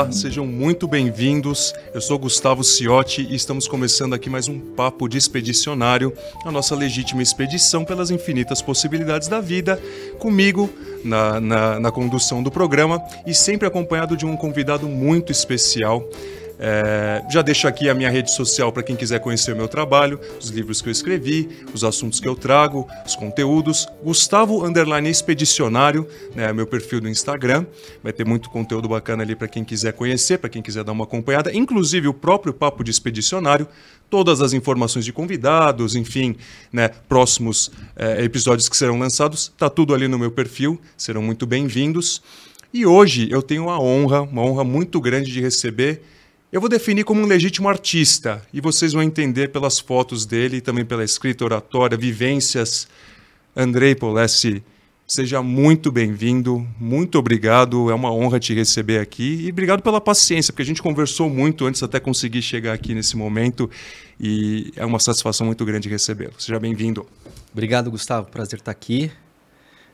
Olá, sejam muito bem-vindos. Eu sou Gustavo Ciotti e estamos começando aqui mais um Papo de Expedicionário, a nossa legítima expedição pelas infinitas possibilidades da vida, comigo na condução do programa e sempre acompanhado de um convidado muito especial. Já deixo aqui a minha rede social para quem quiser conhecer o meu trabalho, os livros que eu escrevi, os assuntos que eu trago, os conteúdos. Gustavo_Expedicionário, né, meu perfil do Instagram. Vai ter muito conteúdo bacana ali para quem quiser conhecer, para quem quiser dar uma acompanhada. Inclusive o próprio Papo de Expedicionário, todas as informações de convidados, enfim, né, próximos episódios que serão lançados, tá tudo ali no meu perfil, serão muito bem-vindos. E hoje eu tenho uma honra muito grande de receber. Eu vou definir como um legítimo artista, e vocês vão entender pelas fotos dele e também pela escrita, oratória, vivências. Andrei Polessi, seja muito bem-vindo, muito obrigado, é uma honra te receber aqui, e obrigado pela paciência, porque a gente conversou muito antes até conseguir chegar aqui nesse momento, e é uma satisfação muito grande recebê-lo. Seja bem-vindo. Obrigado, Gustavo, prazer estar aqui.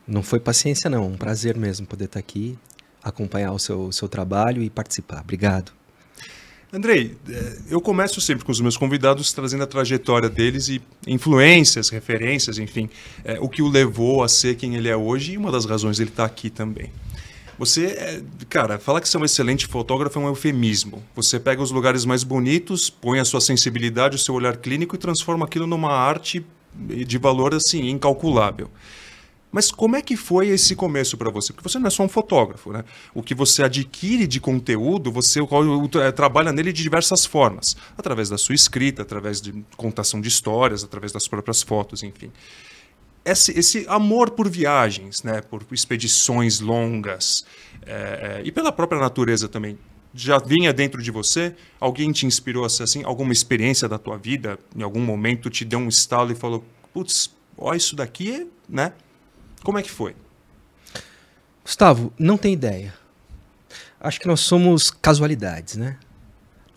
Não foi paciência não, um prazer mesmo poder estar aqui, acompanhar o seu trabalho e participar. Obrigado. Andrei, eu começo sempre com os meus convidados trazendo a trajetória deles e influências, referências, enfim, o que o levou a ser quem ele é hoje e uma das razões dele estar aqui também. Você, cara, falar que você é um excelente fotógrafo é um eufemismo. Você pega os lugares mais bonitos, põe a sua sensibilidade, o seu olhar clínico e transforma aquilo numa arte de valor, assim, incalculável. Mas como é que foi esse começo para você? Porque você não é só um fotógrafo, né? O que você adquire de conteúdo, você trabalha nele de diversas formas. Através da sua escrita, através de contação de histórias, através das próprias fotos, enfim. Esse amor por viagens, né? Por expedições longas e pela própria natureza também, já vinha dentro de você? Alguém te inspirou a ser assim? Alguma experiência da tua vida, em algum momento, te deu um estalo e falou, putz, ó, isso daqui, né? Como é que foi? Gustavo, não tem ideia. Acho que nós somos casualidades, né?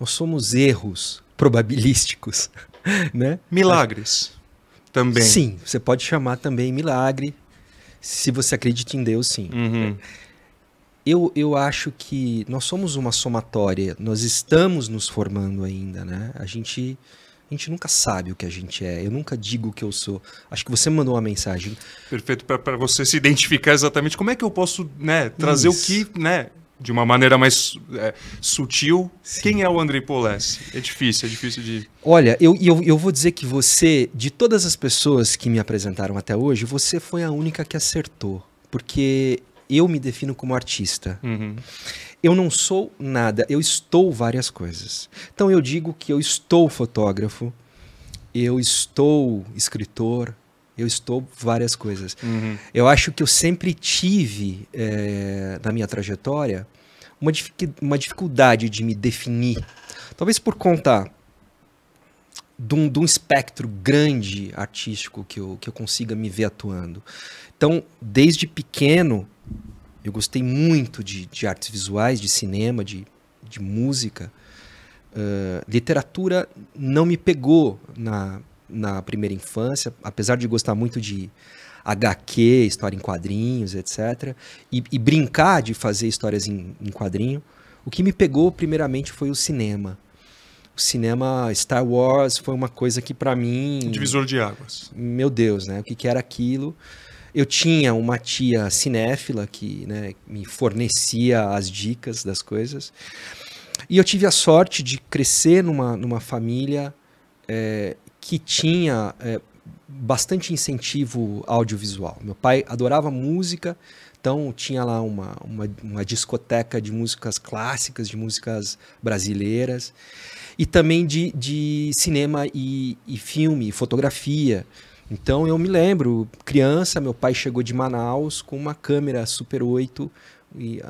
Nós somos erros probabilísticos, né? Milagres também. Sim, você pode chamar também milagre, se você acredita em Deus, sim. Uhum. Eu acho que nós somos uma somatória, nós estamos nos formando ainda, né? A gente nunca sabe o que a gente é. Eu nunca digo o que eu sou. Acho que você me mandou uma mensagem. Perfeito, para você se identificar exatamente como é que eu posso, né, trazer o que, né, de uma maneira mais sutil. Sim. Quem é o Andrei Polessi? É difícil de... Olha, eu vou dizer que você, de todas as pessoas que me apresentaram até hoje, você foi a única que acertou. Porque eu me defino como artista. Uhum. Eu não sou nada, eu estou várias coisas. Então eu digo que eu estou fotógrafo, eu estou escritor, eu estou várias coisas. Uhum. Eu acho que eu sempre tive, na minha trajetória, uma dificuldade de me definir. Talvez por conta de um espectro grande artístico que eu consiga me ver atuando. Então, desde pequeno, eu gostei muito de artes visuais, de cinema, de música. Literatura não me pegou na primeira infância, apesar de gostar muito de HQ, história em quadrinhos, etc. E brincar de fazer histórias em quadrinho. O que me pegou primeiramente foi o cinema. O cinema Star Wars foi uma coisa que para mim... Um divisor de águas. Meu Deus, né? O que era aquilo? Eu tinha uma tia cinéfila que, né, me fornecia as dicas das coisas. E eu tive a sorte de crescer numa família que tinha bastante incentivo audiovisual. Meu pai adorava música, então tinha lá uma discoteca de músicas clássicas, de músicas brasileiras. E também de cinema e filme, e fotografia. Então eu me lembro, criança, meu pai chegou de Manaus com uma câmera Super 8,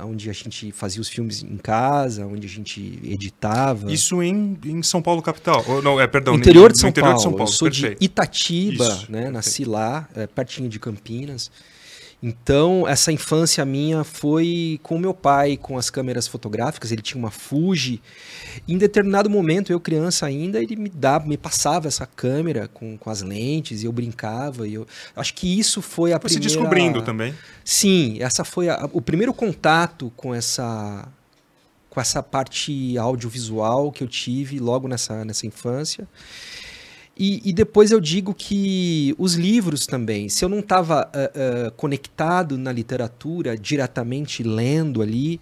onde a gente fazia os filmes em casa, onde a gente editava. Isso em São Paulo, capital? Não, perdão, interior de São Paulo. De São Paulo. Eu sou Perfeito. de Itatiba, Isso, né? Nasci lá, pertinho de Campinas. Então, essa infância minha foi com meu pai, com as câmeras fotográficas. Ele tinha uma Fuji. Em determinado momento, eu criança ainda, ele me passava essa câmera com as lentes e eu brincava. E eu acho que isso foi a primeira... se descobrindo também. Sim, essa foi o primeiro contato com essa com essa parte audiovisual que eu tive logo nessa infância. E depois eu digo que os livros também, se eu não estava conectado na literatura, diretamente lendo ali,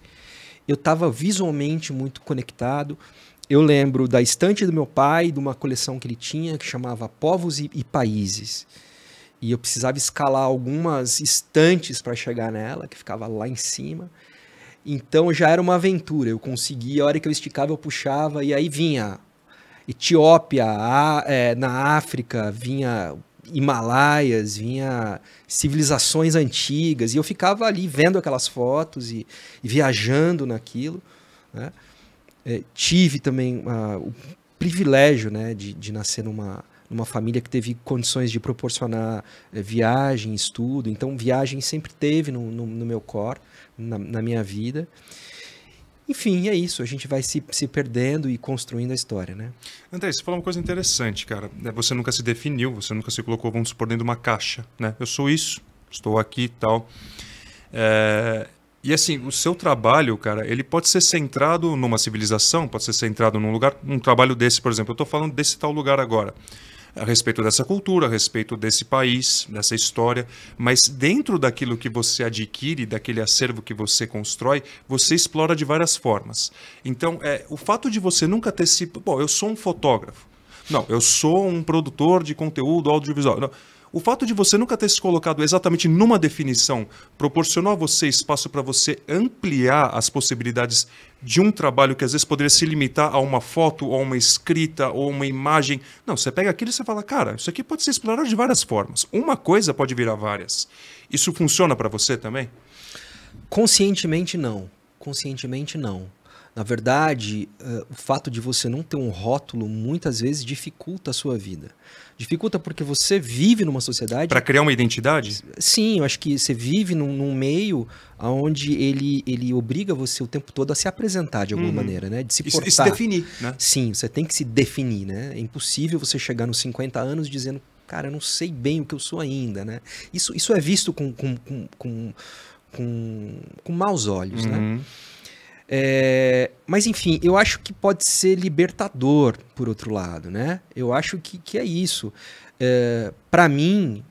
eu estava visualmente muito conectado. Eu lembro da estante do meu pai, de uma coleção que ele tinha, que chamava Povos e Países. E eu precisava escalar algumas estantes para chegar nela, que ficava lá em cima. Então já era uma aventura, eu conseguia, a hora que eu esticava eu puxava, e aí vinha Etiópia, na África, vinha Himalaias, vinha civilizações antigas, e eu ficava ali vendo aquelas fotos e viajando naquilo, né? Tive também o privilégio, né, de nascer numa família que teve condições de proporcionar viagem, estudo, então viagem sempre teve no meu core, na minha vida. Enfim, é isso. A gente vai se perdendo e construindo a história, né? André, você falou uma coisa interessante, cara. Você nunca se definiu, você nunca se colocou, vamos supor, dentro de uma caixa, né? Eu sou isso, estou aqui e tal. E assim, o seu trabalho, cara, ele pode ser centrado numa civilização, pode ser centrado num lugar, um trabalho desse, por exemplo. Eu estou falando desse tal lugar agora. A respeito dessa cultura, a respeito desse país, dessa história, mas dentro daquilo que você adquire, daquele acervo que você constrói, você explora de várias formas. Então, o fato de você nunca ter se... Bom, eu sou um fotógrafo. Não, eu sou um produtor de conteúdo audiovisual. Não. O fato de você nunca ter se colocado exatamente numa definição proporcionou a você espaço para você ampliar as possibilidades de um trabalho que às vezes poderia se limitar a uma foto, ou uma escrita, ou uma imagem. Não, você pega aquilo e você fala, cara, isso aqui pode ser explorado de várias formas. Uma coisa pode virar várias. Isso funciona para você também? Conscientemente, não. Conscientemente, não. Na verdade, o fato de você não ter um rótulo muitas vezes dificulta a sua vida. Dificulta porque você vive numa sociedade... Para criar uma identidade? Sim, eu acho que você vive num meio onde ele obriga você o tempo todo a se apresentar de alguma maneira, né? De se portar. E se definir, né? Sim, você tem que se definir, né? É impossível você chegar nos 50 anos dizendo, cara, eu não sei bem o que eu sou ainda, né? Isso é visto com maus olhos, né? Mas enfim, eu acho que pode ser libertador, por outro lado, né? Eu acho que é isso. Para mim,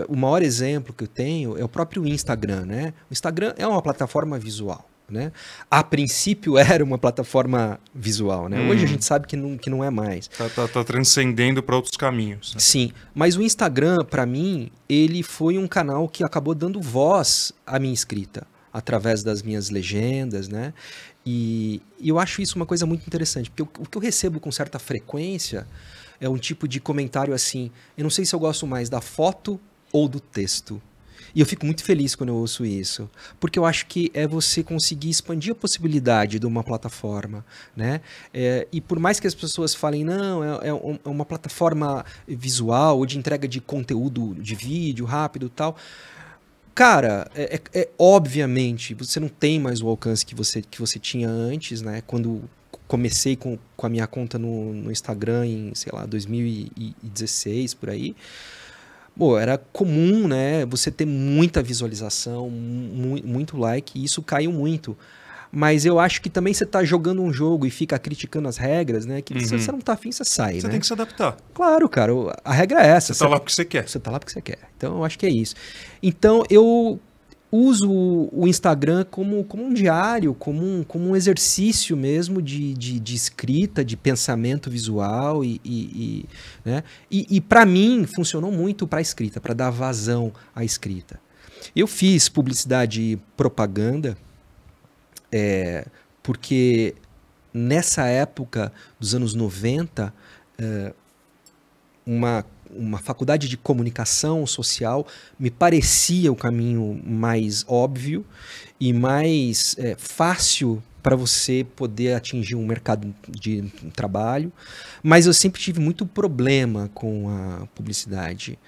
o maior exemplo que eu tenho é o próprio Instagram, né? O Instagram é uma plataforma visual, né? A princípio era uma plataforma visual, né? Hoje a gente sabe que não é mais. Tá transcendendo para outros caminhos, né? Sim, mas o Instagram, para mim, ele foi um canal que acabou dando voz à minha escrita, através das minhas legendas, né? E eu acho isso uma coisa muito interessante, porque o que eu recebo com certa frequência é um tipo de comentário assim, eu não sei se eu gosto mais da foto ou do texto. E eu fico muito feliz quando eu ouço isso, porque eu acho que é você conseguir expandir a possibilidade de uma plataforma, né? E por mais que as pessoas falem, não, é uma plataforma visual ou de entrega de conteúdo de vídeo rápido e tal... Cara, obviamente, você não tem mais o alcance que você tinha antes, né? Quando comecei com a minha conta no Instagram em, sei lá, 2016, por aí. Pô, era comum, né? Você ter muita visualização, muito like, e isso caiu muito. Mas eu acho que também você tá jogando um jogo e fica criticando as regras, né? Que se você não tá afim, você sai, Você né? tem que se adaptar. Claro, cara. A regra é essa. Você tá lá porque você quer. Você tá lá porque você quer. Então, eu acho que é isso. Então, eu uso o Instagram como um diário, como um exercício mesmo de escrita, de pensamento visual né? E para mim, funcionou muito para a escrita, para dar vazão à escrita. Eu fiz publicidade e propaganda, porque nessa época dos anos 90, uma faculdade de comunicação social me parecia o caminho mais óbvio e mais fácil para você poder atingir um mercado de trabalho, mas eu sempre tive muito problema com a publicidade,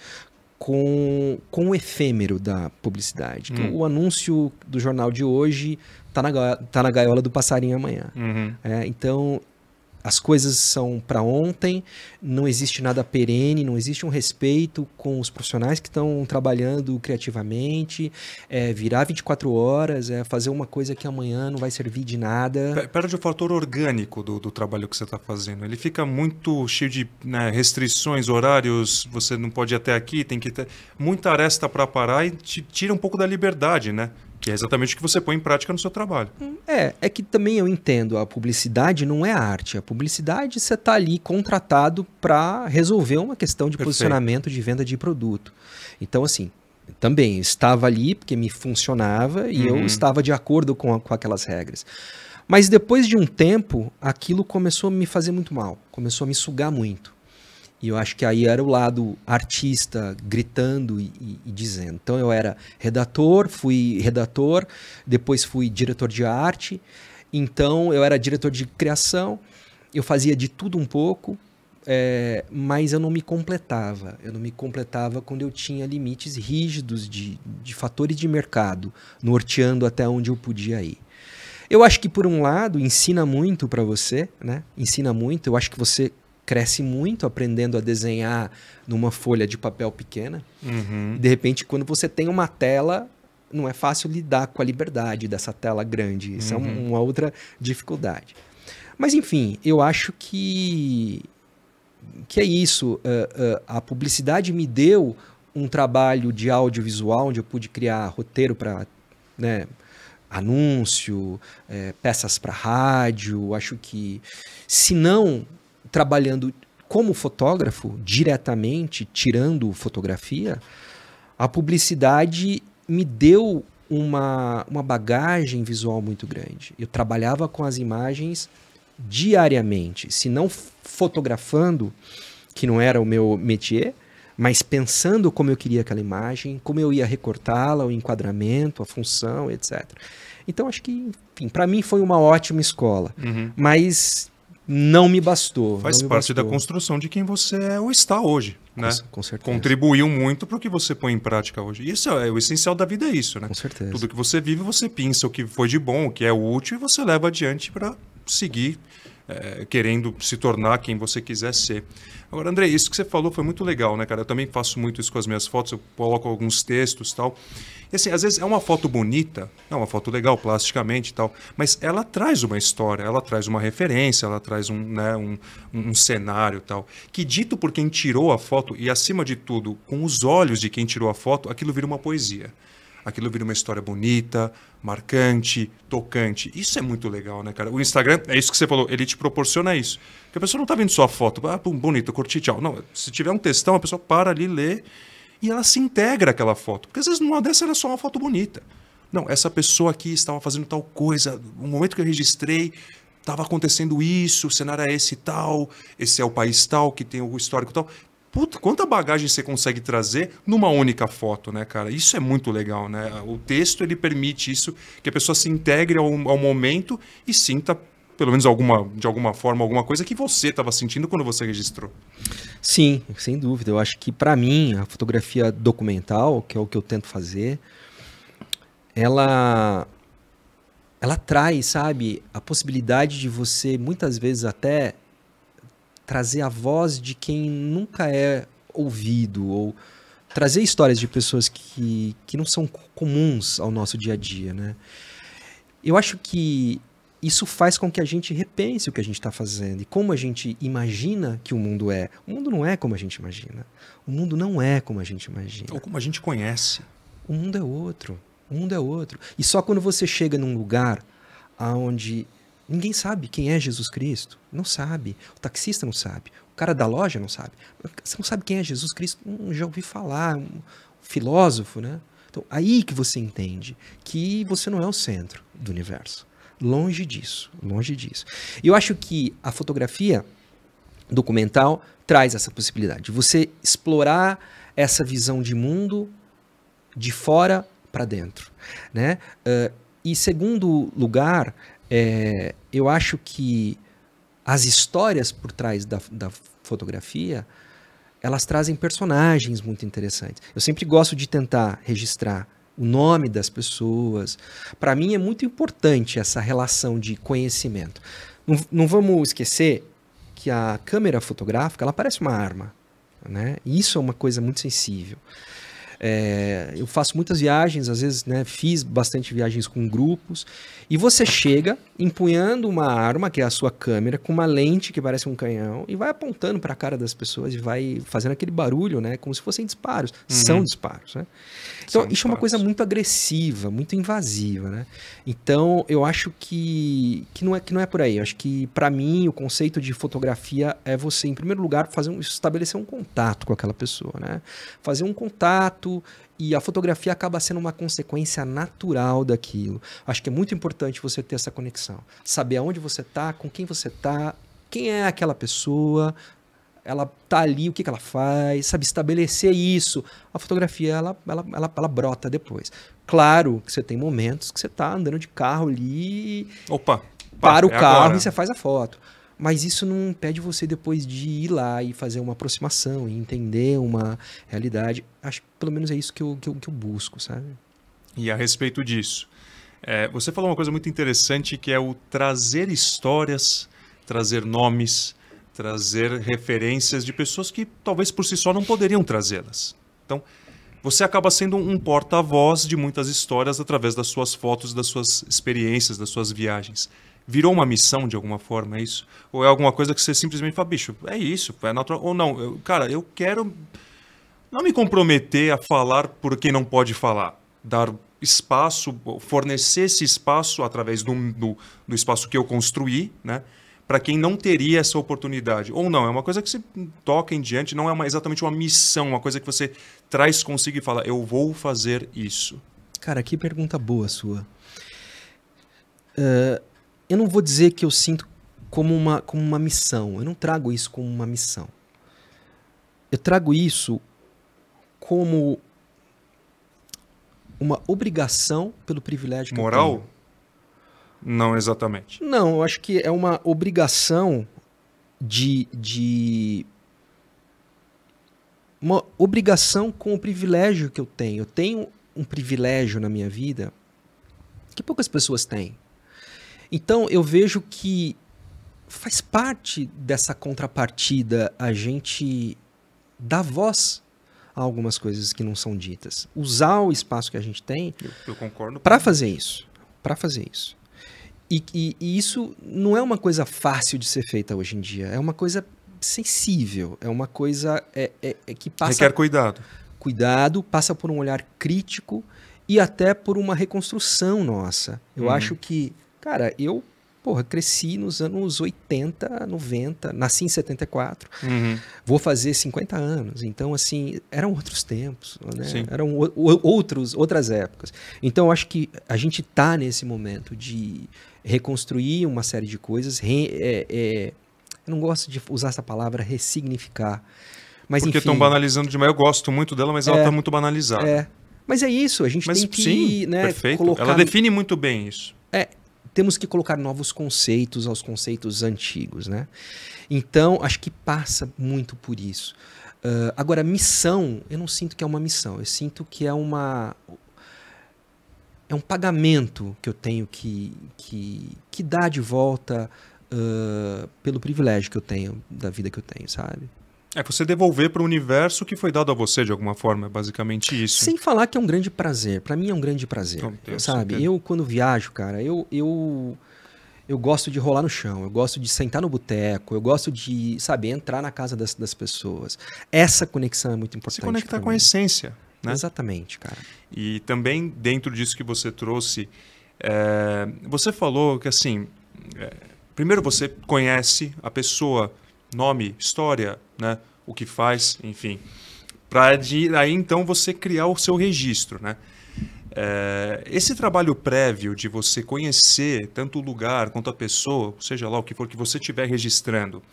com o efêmero da publicidade. O anúncio do jornal de hoje tá na gaiola do passarinho amanhã. Então, as coisas são para ontem, não existe nada perene, não existe um respeito com os profissionais que estão trabalhando criativamente, virar 24 horas, fazer uma coisa que amanhã não vai servir de nada. Perde o fator orgânico do trabalho que você está fazendo. Ele fica muito cheio de, né, restrições, horários, você não pode ir até aqui, tem que ter muita aresta para parar e te tira um pouco da liberdade, né? Que é exatamente o que você põe em prática no seu trabalho. É que também eu entendo, a publicidade não é arte. A publicidade você está ali contratado para resolver uma questão de posicionamento, de venda de produto. Então, assim, também estava ali porque me funcionava e eu estava de acordo com aquelas regras. Mas depois de um tempo, aquilo começou a me fazer muito mal, começou a me sugar muito. E eu acho que aí era o lado artista gritando e dizendo. Então eu era redator, fui redator, depois fui diretor de arte, então eu era diretor de criação, eu fazia de tudo um pouco, mas eu não me completava. Eu não me completava quando eu tinha limites rígidos de fatores de mercado, norteando até onde eu podia ir. Eu acho que, por um lado, ensina muito para você, né? Ensina muito, eu acho que você cresce muito aprendendo a desenhar numa folha de papel pequena. De repente, quando você tem uma tela, não é fácil lidar com a liberdade dessa tela grande. Isso é uma outra dificuldade. Mas, enfim, eu acho que é isso. A publicidade me deu um trabalho de audiovisual, onde eu pude criar roteiro para, né, anúncio, peças para rádio. Acho que, se não trabalhando como fotógrafo, diretamente, tirando fotografia, a publicidade me deu uma bagagem visual muito grande. Eu trabalhava com as imagens diariamente, se não fotografando, que não era o meu métier, mas pensando como eu queria aquela imagem, como eu ia recortá-la, o enquadramento, a função, etc. Então, acho que, enfim, para mim foi uma ótima escola, mas não me bastou. Faz parte da construção de quem você é ou está hoje, né? Com certeza. Contribuiu muito para o que você põe em prática hoje. E isso é o essencial da vida, é isso, né? Com certeza. Tudo que você vive, você pensa o que foi de bom, o que é útil, e você leva adiante para seguir querendo se tornar quem você quiser ser. Agora, André, isso que você falou foi muito legal, né, cara? Eu também faço muito isso com as minhas fotos, eu coloco alguns textos e tal. E assim, às vezes é uma foto bonita, é uma foto legal plasticamente e tal, mas ela traz uma história, ela traz uma referência, ela traz um cenário e tal, que dito por quem tirou a foto e, acima de tudo, com os olhos de quem tirou a foto, aquilo vira uma poesia. Aquilo vira uma história bonita, marcante, tocante. Isso é muito legal, né, cara? O Instagram, é isso que você falou, ele te proporciona isso. Porque a pessoa não tá vendo só a foto, bonito, curti, tchau. Não, se tiver um textão, a pessoa para ali, lê, e ela se integra àquela foto. Porque às vezes numa dessa era só uma foto bonita. Não, essa pessoa aqui estava fazendo tal coisa, no momento que eu registrei, estava acontecendo isso, o cenário é esse e tal, esse é o país tal, que tem o histórico tal. Puta, quanta bagagem você consegue trazer numa única foto, né, cara? Isso é muito legal, né? O texto, ele permite isso, que a pessoa se integre ao momento e sinta, pelo menos de alguma forma, alguma coisa que você estava sentindo quando você registrou. Sim, sem dúvida. Eu acho que, para mim, a fotografia documental, que é o que eu tento fazer, ela traz, sabe, a possibilidade de você, muitas vezes até, trazer a voz de quem nunca é ouvido, ou trazer histórias de pessoas que não são comuns ao nosso dia a dia, né? Eu acho que isso faz com que a gente repense o que a gente está fazendo e como a gente imagina que o mundo é. O mundo não é como a gente imagina. O mundo não é como a gente imagina. Ou como a gente conhece. O mundo é outro. O mundo é outro. E só quando você chega num lugar onde ninguém sabe quem é Jesus Cristo, não sabe. O taxista não sabe. O cara da loja não sabe. Você não sabe quem é Jesus Cristo, já ouvi falar, um filósofo, né? Então, aí que você entende que você não é o centro do universo. Longe disso, longe disso. E eu acho que a fotografia documental traz essa possibilidade de você explorar essa visão de mundo de fora para dentro, né? E segundo lugar, eu acho que as histórias por trás da fotografia, elas trazem personagens muito interessantes. Eu sempre gosto de tentar registrar o nome das pessoas. Para mim é muito importante essa relação de conhecimento. Não vamos esquecer que a câmera fotográfica, ela parece uma arma, né? E isso é uma coisa muito sensível. Eu faço muitas viagens, às vezes, né, fiz bastante viagens com grupos, e você chega empunhando uma arma, que é a sua câmera, com uma lente que parece um canhão, e vai apontando para a cara das pessoas e vai fazendo aquele barulho, né, como se fossem disparos. São disparos, né? Então, isso é uma coisa muito agressiva, muito invasiva, né? Então, eu acho que não é por aí. Eu acho que, para mim, o conceito de fotografia é você, em primeiro lugar, estabelecer um contato com aquela pessoa, né? Fazer um contato, e a fotografia acaba sendo uma consequência natural daquilo. Acho que é muito importante você ter essa conexão. Saber aonde você está, com quem você está, quem é aquela pessoa, ela tá ali, o que ela faz, sabe, estabelecer isso. A fotografia, ela brota depois. Claro que você tem momentos que você tá andando de carro ali, para o carro agora. E você faz a foto. Mas isso não impede você depois de ir lá e fazer uma aproximação e entender uma realidade. Acho que pelo menos é isso que eu busco, sabe? E a respeito disso, você falou uma coisa muito interessante, que é o trazer histórias, trazer nomes, trazer referências de pessoas que talvez por si só não poderiam trazê-las. Então, você acaba sendo um porta-voz de muitas histórias através das suas fotos, das suas experiências, das suas viagens. Virou uma missão de alguma forma, é isso? Ou é alguma coisa que você simplesmente fala, bicho, é isso, é natural. Ou não, eu quero não me comprometer a falar por quem não pode falar. Dar espaço, fornecer esse espaço através do espaço que eu construí, né? Para quem não teria essa oportunidade. Ou não, é uma coisa que você toca em diante, não é exatamente uma missão, uma coisa que você traz consigo e fala, eu vou fazer isso. Cara, que pergunta boa sua. Eu não vou dizer que eu sinto como uma missão. Eu não trago isso como uma missão. Eu trago isso como uma obrigação pelo privilégio que eu tenho. Moral? Não exatamente. Não, eu acho que é uma obrigação uma obrigação com o privilégio que eu tenho. Eu tenho um privilégio na minha vida que poucas pessoas têm. Então, eu vejo que faz parte dessa contrapartida a gente dar voz a algumas coisas que não são ditas. Usar o espaço que a gente tem eu concordo para fazer isso. Para fazer isso. E isso não é uma coisa fácil de ser feita hoje em dia. É uma coisa sensível. É uma coisa que passa... Requer cuidado. Cuidado, passa por um olhar crítico e até por uma reconstrução nossa. Eu acho que... Cara, eu cresci nos anos 80, 90, nasci em 74, vou fazer 50 anos. Então, assim, eram outros tempos, né? Eram outras épocas. Então, eu acho que a gente está nesse momento de reconstruir uma série de coisas. Eu não gosto de usar essa palavra, ressignificar. Mas, porque estão banalizando demais. Eu gosto muito dela, mas ela está muito banalizada. Mas é isso, a gente tem que... Sim, né, perfeito. Colocar... Ela define muito bem isso. Temos que colocar novos conceitos aos conceitos antigos, né? Então, acho que passa muito por isso. Agora, missão, eu não sinto que é uma missão. Eu sinto que é um pagamento que eu tenho que dar de volta pelo privilégio que eu tenho, da vida que eu tenho, sabe? Você devolver para o universo que foi dado a você de alguma forma, é basicamente isso. Sem falar que é um grande prazer. Para mim é um grande prazer, sabe? Eu, quando viajo, cara, eu gosto de rolar no chão, eu gosto de sentar no boteco, eu gosto de, sabe, entrar na casa das pessoas. Essa conexão é muito importante. Se conectar com a essência, né? Exatamente, cara. E também, dentro disso que você trouxe, você falou que, assim, primeiro você conhece a pessoa, nome, história, né? O que faz, enfim. Para aí então você criar o seu registro, né? Esse trabalho prévio de você conhecer tanto o lugar quanto a pessoa, seja lá o que for que você estiver registrando,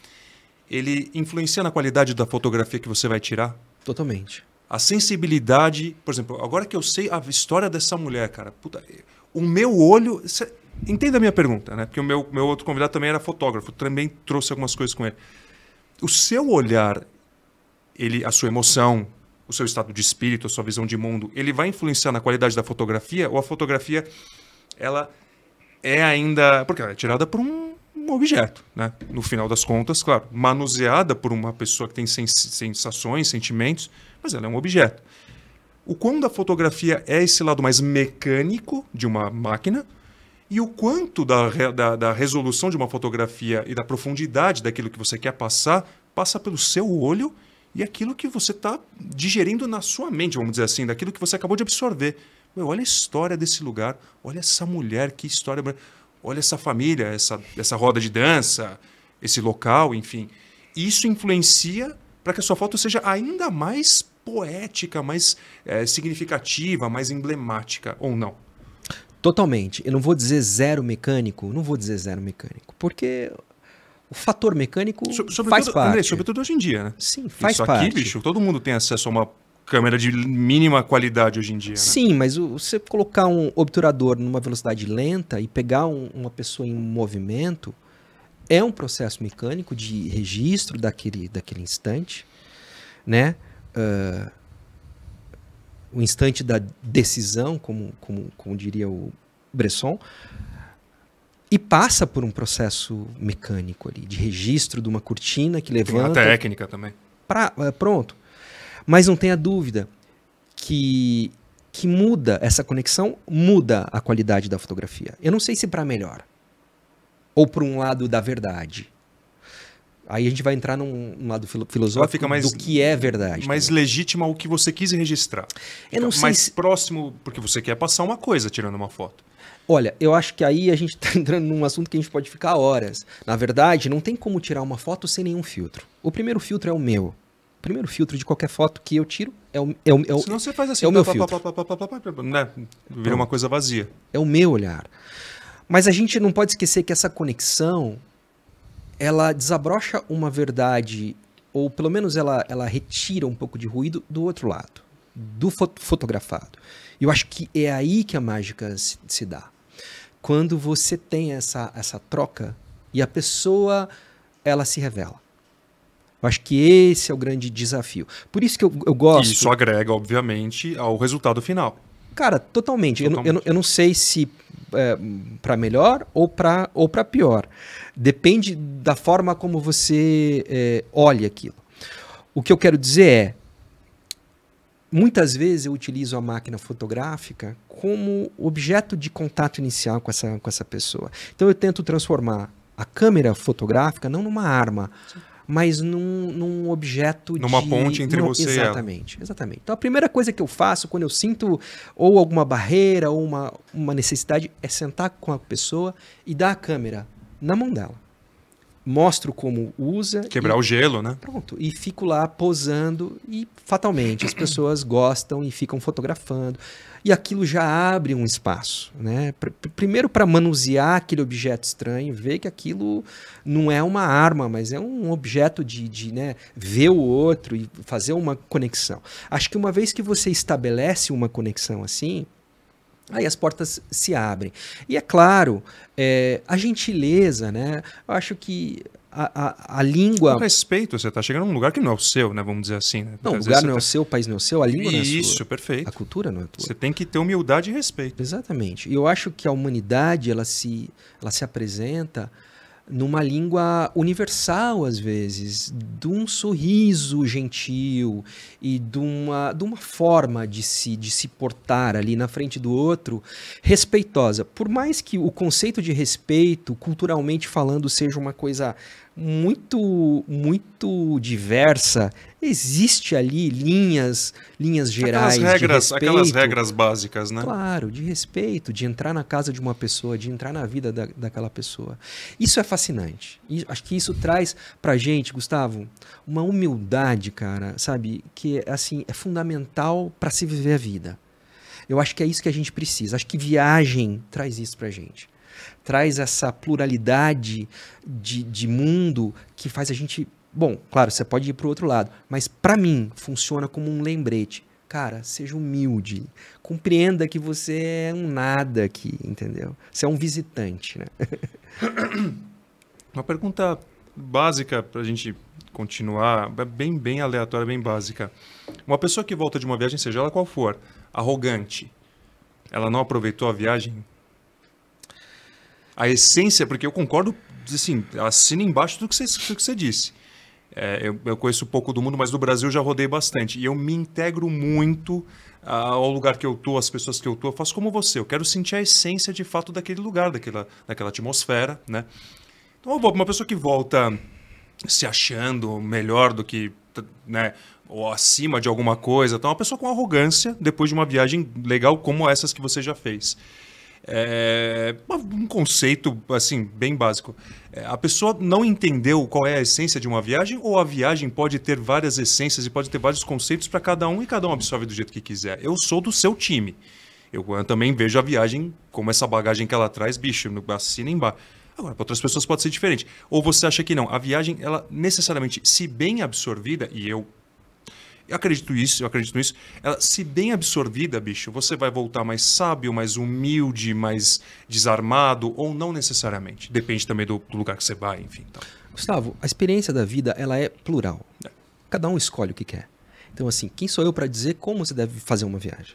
ele influencia na qualidade da fotografia que você vai tirar? Totalmente. A sensibilidade, por exemplo, agora que eu sei a história dessa mulher, cara, puta, o meu olho... Entenda a minha pergunta, né? Porque o meu outro convidado também era fotógrafo, também trouxe algumas coisas com ele. O seu olhar, a sua emoção, o seu estado de espírito, a sua visão de mundo, ele vai influenciar na qualidade da fotografia? Ou a fotografia, ela é ainda... Porque ela é tirada por um um objeto, né? No final das contas, claro, manuseada por uma pessoa que tem sensações, sentimentos, mas ela é um objeto. O quão da fotografia é esse lado mais mecânico de uma máquina e o quanto da resolução de uma fotografia e da profundidade daquilo que você quer passar passa pelo seu olho e aquilo que você está digerindo na sua mente, vamos dizer assim, daquilo que você acabou de absorver. Olha a história desse lugar, olha essa mulher, que história... Olha essa família, essa roda de dança, esse local, enfim. Isso influencia para que a sua foto seja ainda mais poética, mais significativa, mais emblemática, ou não? Totalmente. Eu não vou dizer zero mecânico, porque o fator mecânico faz parte. André, sobretudo hoje em dia, né? Sim, faz Isso parte. Aqui, bicho, todo mundo tem acesso a uma câmera de mínima qualidade hoje em dia, né? Sim, mas você colocar um obturador numa velocidade lenta e pegar uma pessoa em movimento é um processo mecânico de registro daquele instante, né? O instante da decisão, como diria o Bresson, e passa por um processo mecânico ali, de registro de uma cortina que levanta... Tem uma técnica também. Pronto. Mas não tenha dúvida que muda essa conexão, muda a qualidade da fotografia. Eu não sei se para melhor ou para um lado da verdade. Aí a gente vai entrar num lado filosófico do que é verdade. Mais legítima o que você quis registrar. Eu não sei mais próximo, porque você quer passar uma coisa tirando uma foto. Olha, eu acho que aí a gente está entrando num assunto que a gente pode ficar horas. Na verdade, não tem como tirar uma foto sem nenhum filtro. O primeiro filtro é o meu. O primeiro filtro de qualquer foto que eu tiro é o senão você faz assim, é o meu filtro. Né? Vira uma coisa vazia. É o meu olhar. Mas a gente não pode esquecer que essa conexão, ela desabrocha uma verdade, ou pelo menos ela retira um pouco de ruído do outro lado, do fotografado. E eu acho que é aí que a mágica se dá. Quando você tem essa troca e a pessoa, ela se revela. Eu acho que esse é o grande desafio. Por isso que eu gosto... E isso agrega, obviamente, ao resultado final. Cara, totalmente. Eu não sei se para melhor ou para pior. Depende da forma como você olha aquilo. O que eu quero dizer é, muitas vezes eu utilizo a máquina fotográfica como objeto de contato inicial com essa pessoa. Então eu tento transformar a câmera fotográfica não numa arma, mas num objeto numa ponte entre você e ela. Exatamente. Então a primeira coisa que eu faço quando eu sinto ou alguma barreira ou uma necessidade é sentar com a pessoa e dar a câmera na mão dela. Mostro como usa. Quebrar o gelo, né? Pronto. E fico lá posando e fatalmente as pessoas gostam e ficam fotografando. E aquilo já abre um espaço, né? Primeiro para manusear aquele objeto estranho, ver que aquilo não é uma arma, mas é um objeto de né, ver o outro e fazer uma conexão. Acho que uma vez que você estabelece uma conexão assim, aí as portas se abrem. E é claro, a gentileza, né? Eu acho que a língua... Com respeito, você está chegando num lugar que não é o seu, né? Vamos dizer assim. Né? Não, o lugar não é o seu, o país não é o seu, a língua não é a sua. Isso, perfeito. A cultura não é a tua. Você tem que ter humildade e respeito. Exatamente. E eu acho que a humanidade, ela se apresenta numa língua universal, às vezes, de um sorriso gentil e de uma forma de se portar ali na frente do outro respeitosa. Por mais que o conceito de respeito, culturalmente falando, seja uma coisa muito, muito diversa, existe ali linhas gerais de respeito. Aquelas regras básicas, né? Claro, de respeito, de entrar na casa de uma pessoa, de entrar na vida daquela pessoa. Isso é fascinante. E acho que isso traz pra gente, Gustavo, uma humildade, cara, sabe? Que assim, é fundamental para se viver a vida. Eu acho que é isso que a gente precisa. Acho que viagem traz isso pra gente. Traz essa pluralidade de mundo que faz a gente... Bom, claro, você pode ir para o outro lado, mas para mim funciona como um lembrete. Cara, seja humilde, compreenda que você é um nada aqui, entendeu? Você é um visitante, né? Uma pergunta básica para a gente continuar, bem aleatória, bem básica. Uma pessoa que volta de uma viagem, seja ela qual for, arrogante, ela não aproveitou a viagem? A essência, porque eu concordo assim, assino embaixo do que você disse. Eu conheço pouco do mundo, mas do Brasil já rodei bastante. E eu me integro muito ao lugar que eu tô, às pessoas que eu tô. Eu faço como você. Eu quero sentir a essência, de fato, daquele lugar, daquela atmosfera, né? Então, uma pessoa que volta se achando melhor do que, né, ou acima de alguma coisa, então, uma pessoa com arrogância, depois de uma viagem legal como essas que você já fez. Um conceito assim bem básico. A pessoa não entendeu qual é a essência de uma viagem, ou a viagem pode ter várias essências e pode ter vários conceitos para cada um, e cada um absorve do jeito que quiser. Eu sou do seu time. Eu também vejo a viagem como essa bagagem que ela traz, bicho, assina embaixo. Agora, para outras pessoas pode ser diferente. Ou você acha que não? A viagem, ela necessariamente, se bem absorvida, e eu acredito nisso, ela, se bem absorvida, bicho, você vai voltar mais sábio, mais humilde, mais desarmado, ou não necessariamente. Depende também do lugar que você vai, enfim. Então. Gustavo, a experiência da vida, ela é plural. Cada um escolhe o que quer. Então, assim, quem sou eu para dizer como você deve fazer uma viagem?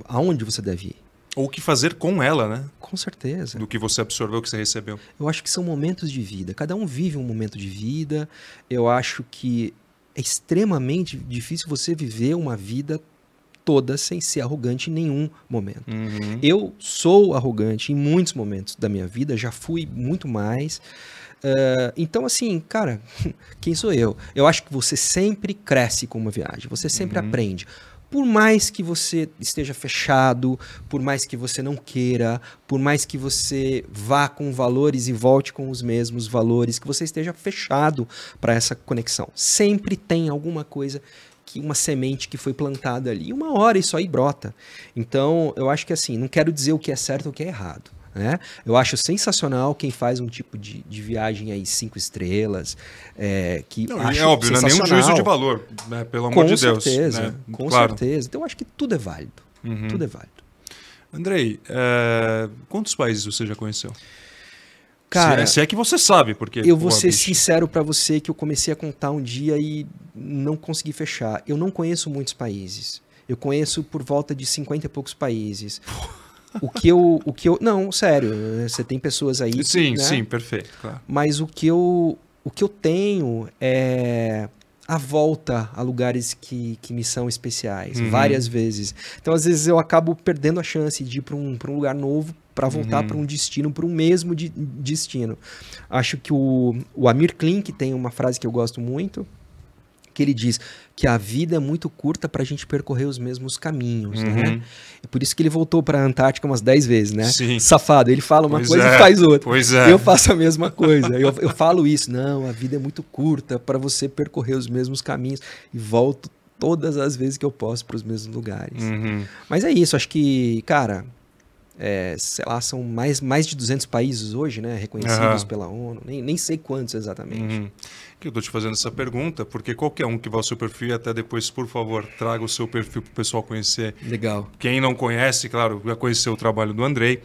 Aonde você deve ir? Ou o que fazer com ela, né? Com certeza. Do que você absorveu, que você recebeu. Eu acho que são momentos de vida. Cada um vive um momento de vida. Eu acho que é extremamente difícil você viver uma vida toda sem ser arrogante em nenhum momento. Uhum. Eu sou arrogante em muitos momentos da minha vida, já fui muito mais. Então, assim, cara, quem sou eu? Eu acho que você sempre cresce com uma viagem, você sempre aprende. Por mais que você esteja fechado, por mais que você não queira, por mais que você vá com valores e volte com os mesmos valores, que você esteja fechado para essa conexão. Sempre tem alguma coisa, uma semente que foi plantada ali. E uma hora isso aí brota. Então, eu acho que assim, não quero dizer o que é certo ou o que é errado. Né? Eu acho sensacional quem faz um tipo de viagem aí 5 estrelas. Não, é óbvio, não é nenhum juízo de valor, né? Pelo amor de Deus. Né? Com certeza. Então eu acho que tudo é válido. Tudo é válido. Andrei, quantos países você já conheceu? Cara, se é que você sabe, porque... Eu vou ser sincero para você que eu comecei a contar um dia e não consegui fechar. Eu não conheço muitos países. Eu conheço por volta de 50 e poucos países. O que eu... Não, sério. Você tem pessoas aí... Sim, né? Sim, perfeito. Claro. Mas o que eu tenho é a volta a lugares que me são especiais. Várias vezes. Então, às vezes, eu acabo perdendo a chance de ir para um lugar novo para voltar para um destino, para um mesmo destino. Acho que o Amir Klink tem uma frase que eu gosto muito, que ele diz que a vida é muito curta para a gente percorrer os mesmos caminhos, né? É por isso que ele voltou para a Antártica umas 10 vezes, né? Sim. Safado, ele fala uma coisa e faz outra. Pois é. Eu faço a mesma coisa. Eu falo isso, não, a vida é muito curta para você percorrer os mesmos caminhos, e volto todas as vezes que eu posso para os mesmos lugares. Mas é isso, acho que, cara... sei lá, são mais de 200 países hoje, né, reconhecidos pela ONU, nem sei quantos exatamente. Que eu estou te fazendo essa pergunta, porque qualquer um que vá ao seu perfil, e até depois, por favor, traga o seu perfil para o pessoal conhecer. Legal. Quem não conhece, claro, vai conhecer o trabalho do Andrei.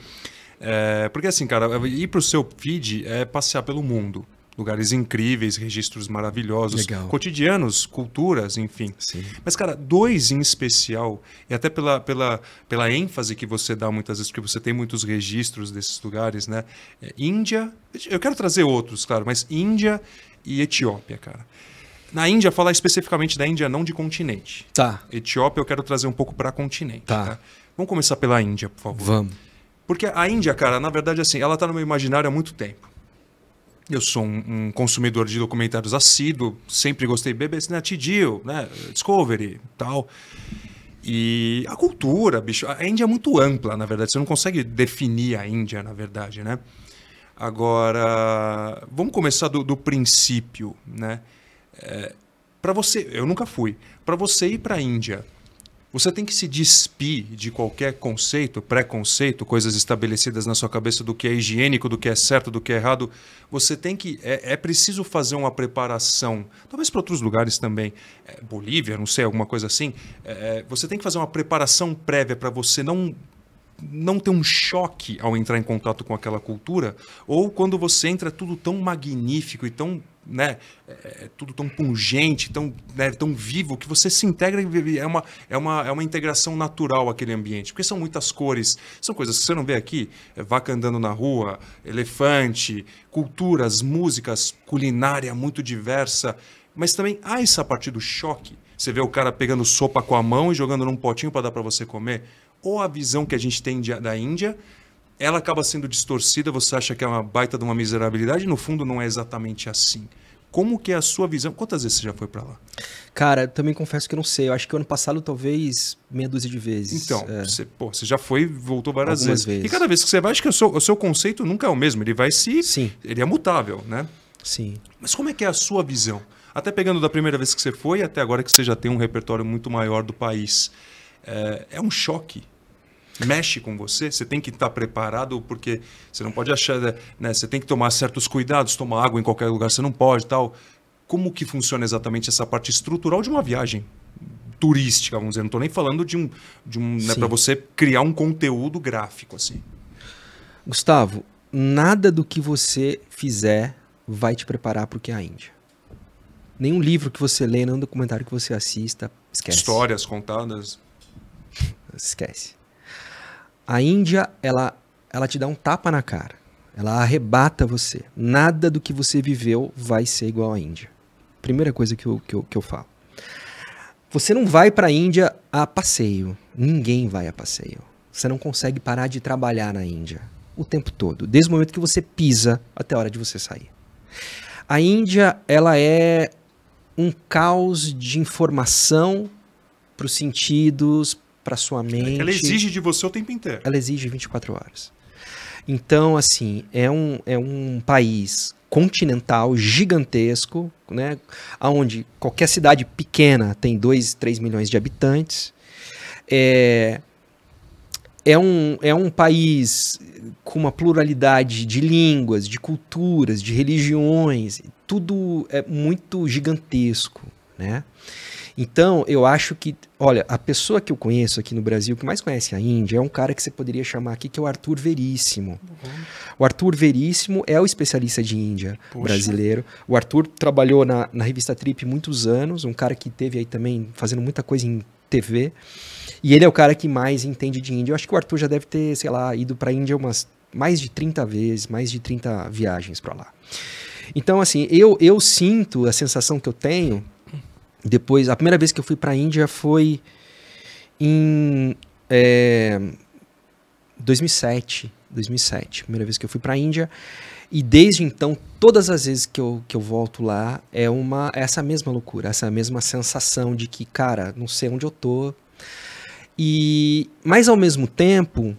Porque assim, cara, ir para o seu feed é passear pelo mundo. Lugares incríveis, registros maravilhosos, Legal. Cotidianos, culturas, enfim. Sim. Mas, cara, 2 em especial, e até pela ênfase que você dá muitas vezes, porque você tem muitos registros desses lugares, né? Índia, eu quero trazer outros, claro, mas Índia e Etiópia, cara. Na Índia, falar especificamente da Índia, não de continente. Tá. Etiópia eu quero trazer um pouco para continente. Tá. Vamos começar pela Índia, por favor. Vamos. Porque a Índia, cara, na verdade, assim, ela tá no meu imaginário há muito tempo. Eu sou um consumidor de documentários assíduo, sempre gostei de BBC, né? TDIL, né? Discovery e tal. E a cultura, bicho, a Índia é muito ampla, na verdade. Você não consegue definir a Índia, na verdade, né? Agora, vamos começar do princípio, né? Para você, eu nunca fui. Para você ir para a Índia, você tem que se despir de qualquer conceito, preconceito, coisas estabelecidas na sua cabeça do que é higiênico, do que é certo, do que é errado. Você tem que... É preciso fazer uma preparação, talvez para outros lugares também, Bolívia, não sei, alguma coisa assim. Você tem que fazer uma preparação prévia para você não ter um choque ao entrar em contato com aquela cultura, ou quando você entra é tudo tão magnífico e tão né, tudo tão pungente, tão, né, tão vivo, que você se integra e é uma integração natural aquele ambiente. Porque são muitas cores, são coisas que você não vê aqui, vaca andando na rua, elefante, culturas, músicas, culinária muito diversa, mas também há essa parte do choque. Você vê o cara pegando sopa com a mão e jogando num potinho para dar para você comer. Ou a visão que a gente tem da Índia, ela acaba sendo distorcida, você acha que é uma baita de uma miserabilidade, e no fundo não é exatamente assim. Como que é a sua visão? Quantas vezes você já foi para lá? Cara, também confesso que eu não sei. Eu acho que ano passado talvez meia dúzia de vezes. Então, você já foi e voltou várias Algumas vezes. vezes. E cada vez que você vai, acho que o seu conceito nunca é o mesmo. Ele vai se... Sim. Ele é mutável, né? Sim. Mas como é que é a sua visão? Até pegando da primeira vez que você foi até agora que você já tem um repertório muito maior do país. É um choque. Mexe com você, você tem que estar preparado, porque você não pode achar, né? Você tem que tomar certos cuidados, tomar água em qualquer lugar, você não pode, tal. Como que funciona exatamente essa parte estrutural de uma viagem turística, vamos dizer? Não estou nem falando de um né, para você criar um conteúdo gráfico assim. Gustavo, nada do que você fizer vai te preparar para o que é a Índia. Nenhum livro que você lê, nenhum documentário que você assista, esquece. Histórias contadas. Esquece. A Índia, ela te dá um tapa na cara. Ela arrebata você. Nada do que você viveu vai ser igual à Índia. Primeira coisa que eu falo. Você não vai para a Índia a passeio. Ninguém vai a passeio. Você não consegue parar de trabalhar na Índia o tempo todo. Desde o momento que você pisa até a hora de você sair. A Índia, ela é um caos de informação para os sentidos, para sua mente. Ela exige de você o tempo inteiro. Ela exige 24 horas. Então, assim, é um país continental, gigantesco, né? Onde qualquer cidade pequena tem 2, 3 milhões de habitantes. É um país com uma pluralidade de línguas, de culturas, de religiões. Tudo é muito gigantesco, né? Então, eu acho que... Olha, a pessoa que eu conheço aqui no Brasil, que mais conhece a Índia, é um cara que você poderia chamar aqui, que é o Arthur Veríssimo. Uhum. O Arthur Veríssimo é o especialista de Índia brasileiro. O Arthur trabalhou na revista Trip muitos anos, um cara que teve aí também fazendo muita coisa em TV. E ele é o cara que mais entende de Índia. Eu acho que o Arthur já deve ter, sei lá, ido para a Índia mais de 30 vezes, mais de 30 viagens para lá. Então, assim, eu sinto a sensação que eu tenho... Depois, a primeira vez que eu fui para a Índia foi em 2007, primeira vez que eu fui para a Índia, e desde então, todas as vezes que eu volto lá, é essa mesma loucura, essa mesma sensação de que, cara, não sei onde eu tô, mas ao mesmo tempo,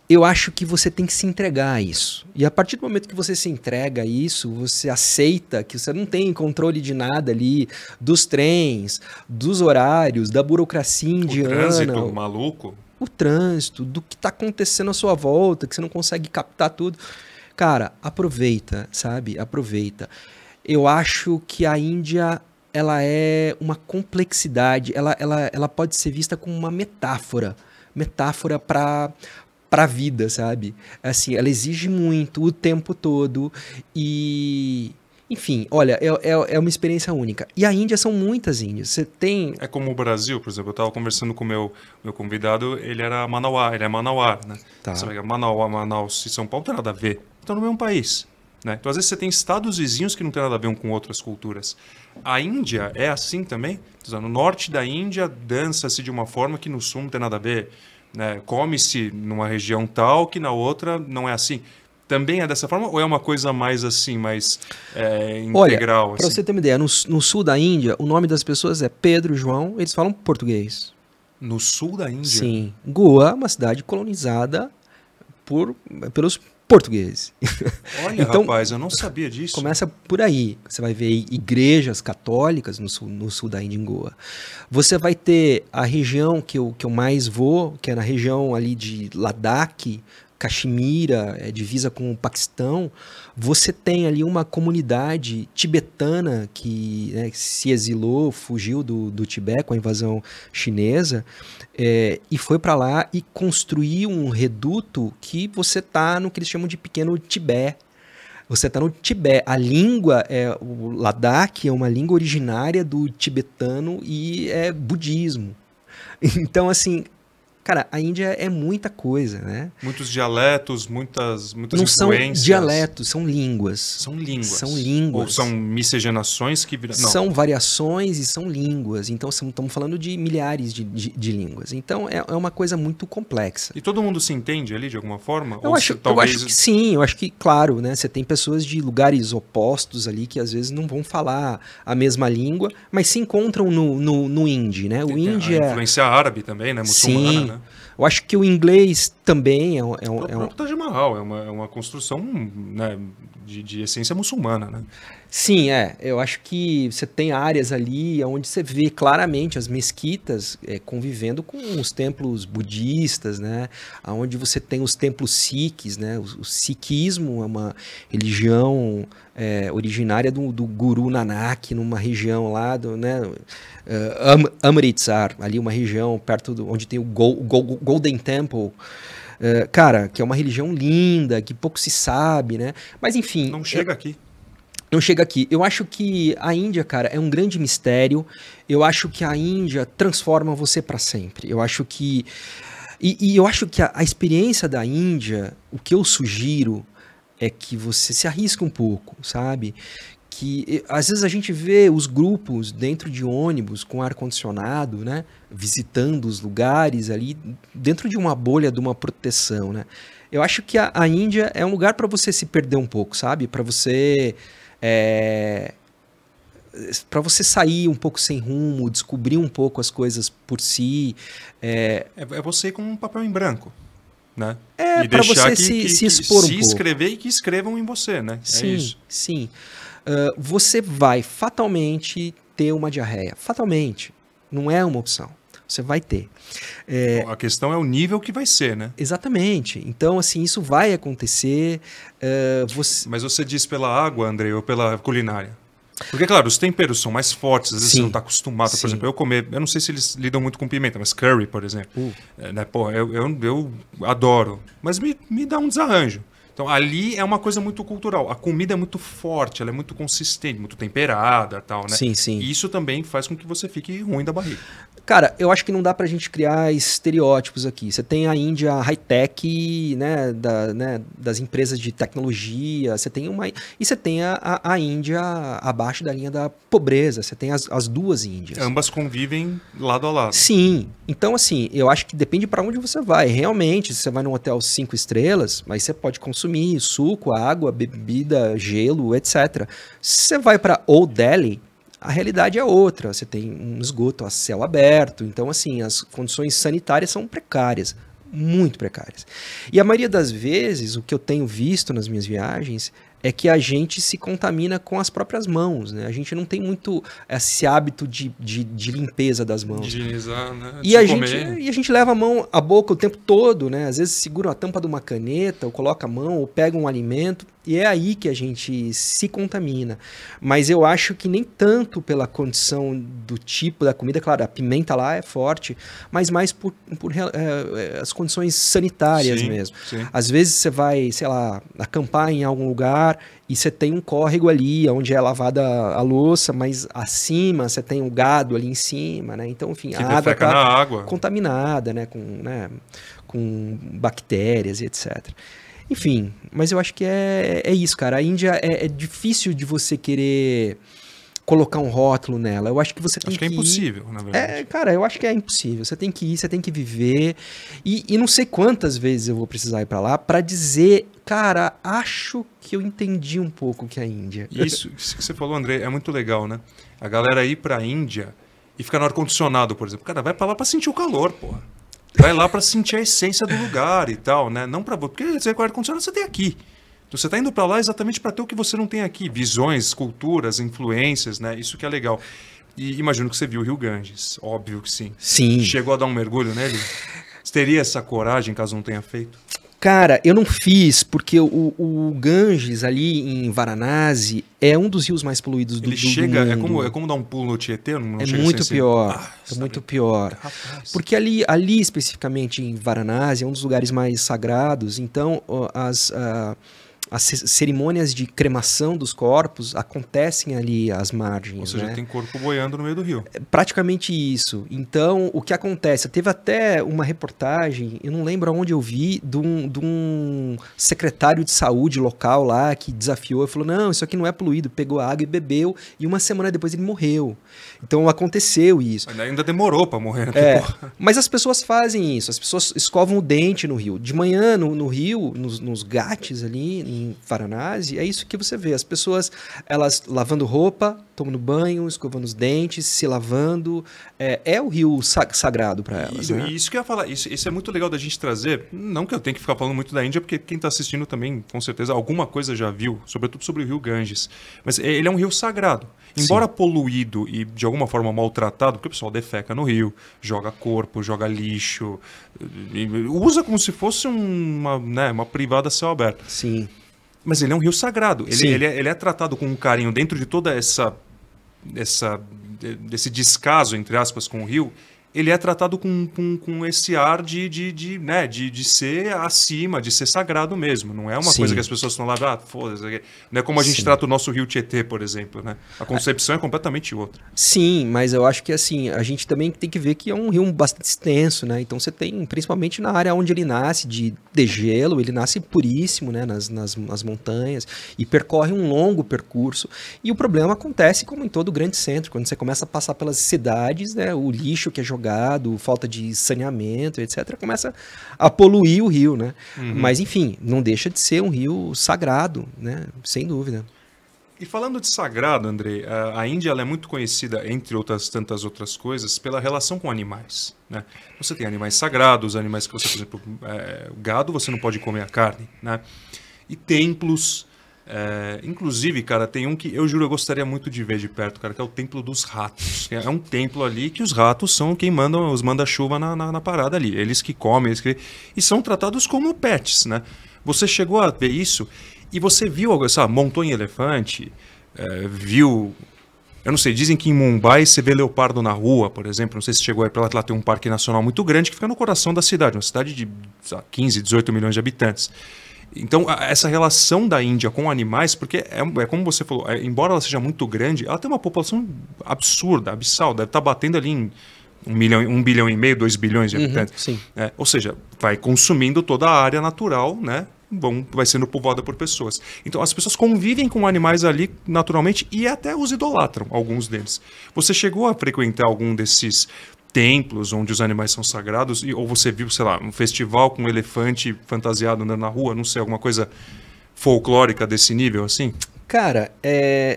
eu acho que você tem que se entregar a isso. E a partir do momento que você se entrega a isso, você aceita que você não tem controle de nada ali, dos trens, dos horários, da burocracia indiana. O trânsito maluco. O trânsito, do que está acontecendo à sua volta, que você não consegue captar tudo. Cara, aproveita, sabe? Aproveita. Eu acho que a Índia, ela é uma complexidade, ela pode ser vista como uma metáfora para a vida, sabe? Assim, ela exige muito o tempo todo e... Enfim, olha, é uma experiência única. E a Índia são muitas Índias. Você tem... É como o Brasil, por exemplo. Eu estava conversando com o meu convidado, ele é manauara, né? Tá. Você vai Manaus e São Paulo não tem nada a ver. Estão no mesmo país, né? Então, às vezes, você tem estados vizinhos que não tem nada a ver um com outras culturas. A Índia é assim também. No norte da Índia, dança-se de uma forma que no sul não tem nada a ver. Né? Come-se numa região tal que na outra não é assim. Também é dessa forma ou é uma coisa mais assim, mais integral? Olha, para você ter uma ideia, no sul da Índia, o nome das pessoas é Pedro, João, eles falam português. No sul da Índia? Sim. Goa é uma cidade colonizada pelos portugueses. Olha, então, rapaz, eu não sabia disso. Começa por aí. Você vai ver igrejas católicas no sul da Índia, em Goa. Você vai ter a região que eu mais vou, que é na região ali de Ladakh, Caxemira, divisa com o Paquistão. Você tem ali uma comunidade tibetana que se exilou, fugiu do Tibete com a invasão chinesa, e foi para lá e construiu um reduto que você tá no que eles chamam de pequeno Tibete. Você está no Tibete. A língua, o Ladakh é uma língua originária do tibetano e é budismo. Então, assim, cara, a Índia é muita coisa, né? Muitos dialetos, muitas Não influências. são dialetos, são línguas. São línguas. São línguas. Ou são miscigenações que viram... São variações e são línguas. Então, estamos falando de milhares de línguas. Então, é uma coisa muito complexa. E todo mundo se entende ali de alguma forma? Eu acho que sim, eu acho que, claro, né? Você tem pessoas de lugares opostos ali que às vezes não vão falar a mesma língua, mas se encontram no hindi, né? O hindi a influência árabe também, né? Muçulmana, sim, né? Eu acho que o inglês também é O próprio Taj Mahal é uma construção, né, de essência muçulmana, né? Sim, eu acho que você tem áreas ali onde você vê claramente as mesquitas convivendo com os templos budistas, né? Onde você tem os templos sikhs, né? O sikhismo é uma religião originária do Guru Nanak, numa região lá do, né? Amritsar, ali uma região perto onde tem o Golden Temple. Cara, que é uma religião linda, que pouco se sabe, né? Mas enfim... Não chega aqui. Não chega aqui. Eu acho que a Índia, cara, é um grande mistério. Eu acho que a Índia transforma você para sempre. Eu acho que... E eu acho que a experiência da Índia, o que eu sugiro é que você se arrisque um pouco, sabe? Que às vezes a gente vê os grupos dentro de ônibus com ar-condicionado, né? Visitando os lugares ali, dentro de uma bolha de uma proteção, né? Eu acho que a Índia é um lugar para você se perder um pouco, sabe? Para você sair um pouco sem rumo, descobrir um pouco as coisas por si. É você com um papel em branco, né? E para você se expor um pouco. Se escrever e que escrevam em você, né? Sim, é isso. Sim. Você vai fatalmente ter uma diarreia. Fatalmente. Não é uma opção. Você vai ter. Bom, a questão é o nível que vai ser, né? Exatamente. Então, assim, isso vai acontecer. Mas você diz pela água, Andrei, ou pela culinária? Porque, claro, os temperos são mais fortes, às vezes você não está acostumado. Por exemplo, eu não sei se eles lidam muito com pimenta, mas curry, por exemplo. Né, pô, eu adoro, mas me dá um desarranjo. Então, ali é uma coisa muito cultural. A comida é muito forte, ela é muito consistente, muito temperada e tal, né? Sim, sim. E isso também faz com que você fique ruim da barriga. Cara, eu acho que não dá pra gente criar estereótipos aqui. Você tem a Índia high-tech, né, das empresas de tecnologia, você tem e você tem a Índia abaixo da linha da pobreza, você tem as duas Índias. Ambas convivem lado a lado. Sim, então assim, eu acho que depende para onde você vai. Realmente, se você vai num hotel 5 estrelas, mas você pode consumir suco, água, bebida, gelo, etc. Se você vai para Old Delhi, a realidade é outra, você tem um esgoto a céu aberto, então assim, as condições sanitárias são precárias, muito precárias. E a maioria das vezes, o que eu tenho visto nas minhas viagens é que a gente se contamina com as próprias mãos, né? A gente não tem muito esse hábito de limpeza das mãos. De higienizar, né? E a gente leva a mão à boca o tempo todo, né? Às vezes segura a tampa de uma caneta, ou coloca a mão, ou pega um alimento, e é aí que a gente se contamina. Mas eu acho que nem tanto pela condição do tipo da comida, claro, a pimenta lá é forte, mas mais por as condições sanitárias mesmo. Sim. Às vezes você vai, sei lá, acampar em algum lugar e você tem um córrego ali onde é lavada a louça, mas acima você tem um gado ali em cima, né? Então, enfim, a água está contaminada, né? Com bactérias e etc. Enfim, mas eu acho que é isso, cara. A Índia é difícil de você querer colocar um rótulo nela. Eu acho que você tem que ir. Acho que é impossível, na verdade. Cara, eu acho que é impossível. Você tem que ir, você tem que viver. E não sei quantas vezes eu vou precisar ir pra lá pra dizer, cara, acho que eu entendi um pouco o que é a Índia. Isso que você falou, André, é muito legal, né? A galera ir pra Índia e ficar no ar-condicionado, por exemplo. Cara, vai pra lá pra sentir o calor, porra. Vai lá pra sentir a essência do lugar e tal, né? Não pra... Porque você com ar-condicionado você tem aqui. Então você está indo para lá exatamente para ter o que você não tem aqui. Visões, culturas, influências, né? Isso que é legal. E imagino que você viu o Rio Ganges. Óbvio que sim. Sim. Chegou a dar um mergulho nele? Você teria essa coragem caso não tenha feito? Cara, eu não fiz, porque o Ganges ali em Varanasi é um dos rios mais poluídos do mundo. É como dar um pulo no Tietê? Não é muito pior. É muito pior. Porque ali especificamente em Varanasi é um dos lugares mais sagrados. Então as cerimônias de cremação dos corpos acontecem ali às margens. Ou seja, né? tem corpo boiando no meio do rio. É praticamente isso. Então, o que acontece? Teve até uma reportagem, eu não lembro aonde eu vi, de um secretário de saúde local lá que desafiou e falou, não, isso aqui não é poluído, pegou a água e bebeu, e uma semana depois ele morreu. Então aconteceu isso. Ainda demorou para morrer, né? Mas as pessoas fazem isso, as pessoas escovam o dente no rio. De manhã, no rio, nos gates ali, em Varanasi, é isso que você vê. As pessoas, elas lavando roupa, tomando banho, escovando os dentes, se lavando. É o rio sagrado para elas. Né? E isso que eu ia falar, isso é muito legal da gente trazer. Não que eu tenha que ficar falando muito da Índia, porque quem está assistindo também, com certeza, alguma coisa já viu, sobretudo sobre o rio Ganges. Mas ele é um rio sagrado. Embora poluído e de alguma forma maltratado, porque o pessoal defeca no rio, joga corpo, joga lixo, usa como se fosse uma privada a céu aberto. Sim. Mas ele é um rio sagrado. Ele é tratado com um carinho dentro de toda desse descaso, entre aspas, com o rio. Ele é tratado com esse ar de ser acima, de ser sagrado mesmo. Não é uma coisa que as pessoas estão lá, foda-se. Não é como a gente trata o nosso rio Tietê, por exemplo. Né? A concepção é completamente outra. Sim, mas eu acho que assim, a gente também tem que ver que é um rio bastante extenso, né? Então você tem, principalmente na área onde ele nasce, de degelo, ele nasce puríssimo, né? nas montanhas, e percorre um longo percurso. E o problema acontece como em todo grande centro, quando você começa a passar pelas cidades, né? O lixo que é jogado, falta de saneamento, etc., começa a poluir o rio, né? Mas, enfim, não deixa de ser um rio sagrado, né? Sem dúvida. E falando de sagrado, Andrei, a Índia ela é muito conhecida, entre tantas outras coisas, pela relação com animais. Né? Você tem animais sagrados, animais que você, por exemplo, gado, você não pode comer a carne. Né? E templos... inclusive, cara, tem um que eu juro eu gostaria muito de ver de perto, cara, que é o Templo dos Ratos. É um templo ali que os ratos são quem mandam, os manda-chuva na parada ali. Eles que comem, e são tratados como pets, né? Você chegou a ver isso e você viu algo, sabe, montou em elefante, viu... Eu não sei, dizem que em Mumbai você vê leopardo na rua, por exemplo. Não sei se chegou aí para lá, tem um parque nacional muito grande que fica no coração da cidade, uma cidade de 15, 18 milhões de habitantes. Então, essa relação da Índia com animais, porque é como você falou, embora ela seja muito grande, ela tem uma população absurda, abissal, deve estar batendo ali em 1,5 bilhão, 2 bilhões de habitantes. Sim. Ou seja, vai consumindo toda a área natural, né? Vai sendo povoada por pessoas. Então, as pessoas convivem com animais ali naturalmente e até os idolatram, alguns deles. Você chegou a frequentar algum desses templos onde os animais são sagrados, ou você viu, sei lá, um festival com um elefante fantasiado andando na rua, não sei, alguma coisa folclórica desse nível, assim? Cara,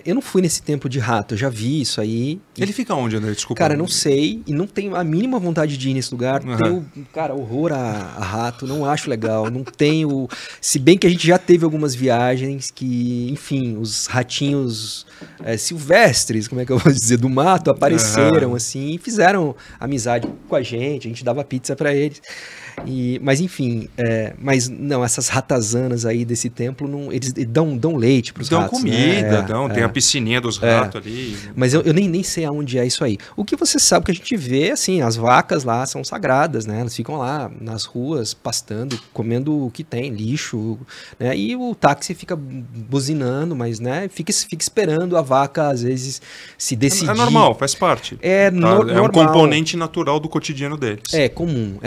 eu não fui nesse templo de rato, eu já vi isso aí. Ele fica onde, André? Desculpa. Cara, não sei, e não tenho a mínima vontade de ir nesse lugar. Tenho, cara, horror a rato, não acho legal, não tenho... Se bem que a gente já teve algumas viagens que, enfim, os ratinhos silvestres, como é que eu vou dizer, do mato, apareceram assim e fizeram amizade com a gente dava pizza pra eles. Mas enfim, mas não, essas ratazanas aí desse templo, não, eles dão leite pros ratos. Dão comida, tem a piscininha dos ratos ali. Mas eu nem sei aonde é isso aí. O que você sabe, que a gente vê, assim, as vacas lá são sagradas, né? Elas ficam lá nas ruas, pastando, comendo o que tem, lixo, né? E o táxi fica buzinando, mas, né, fica esperando a vaca, às vezes, se decidir. É normal, faz parte. É normal. É um componente natural do cotidiano deles. É comum.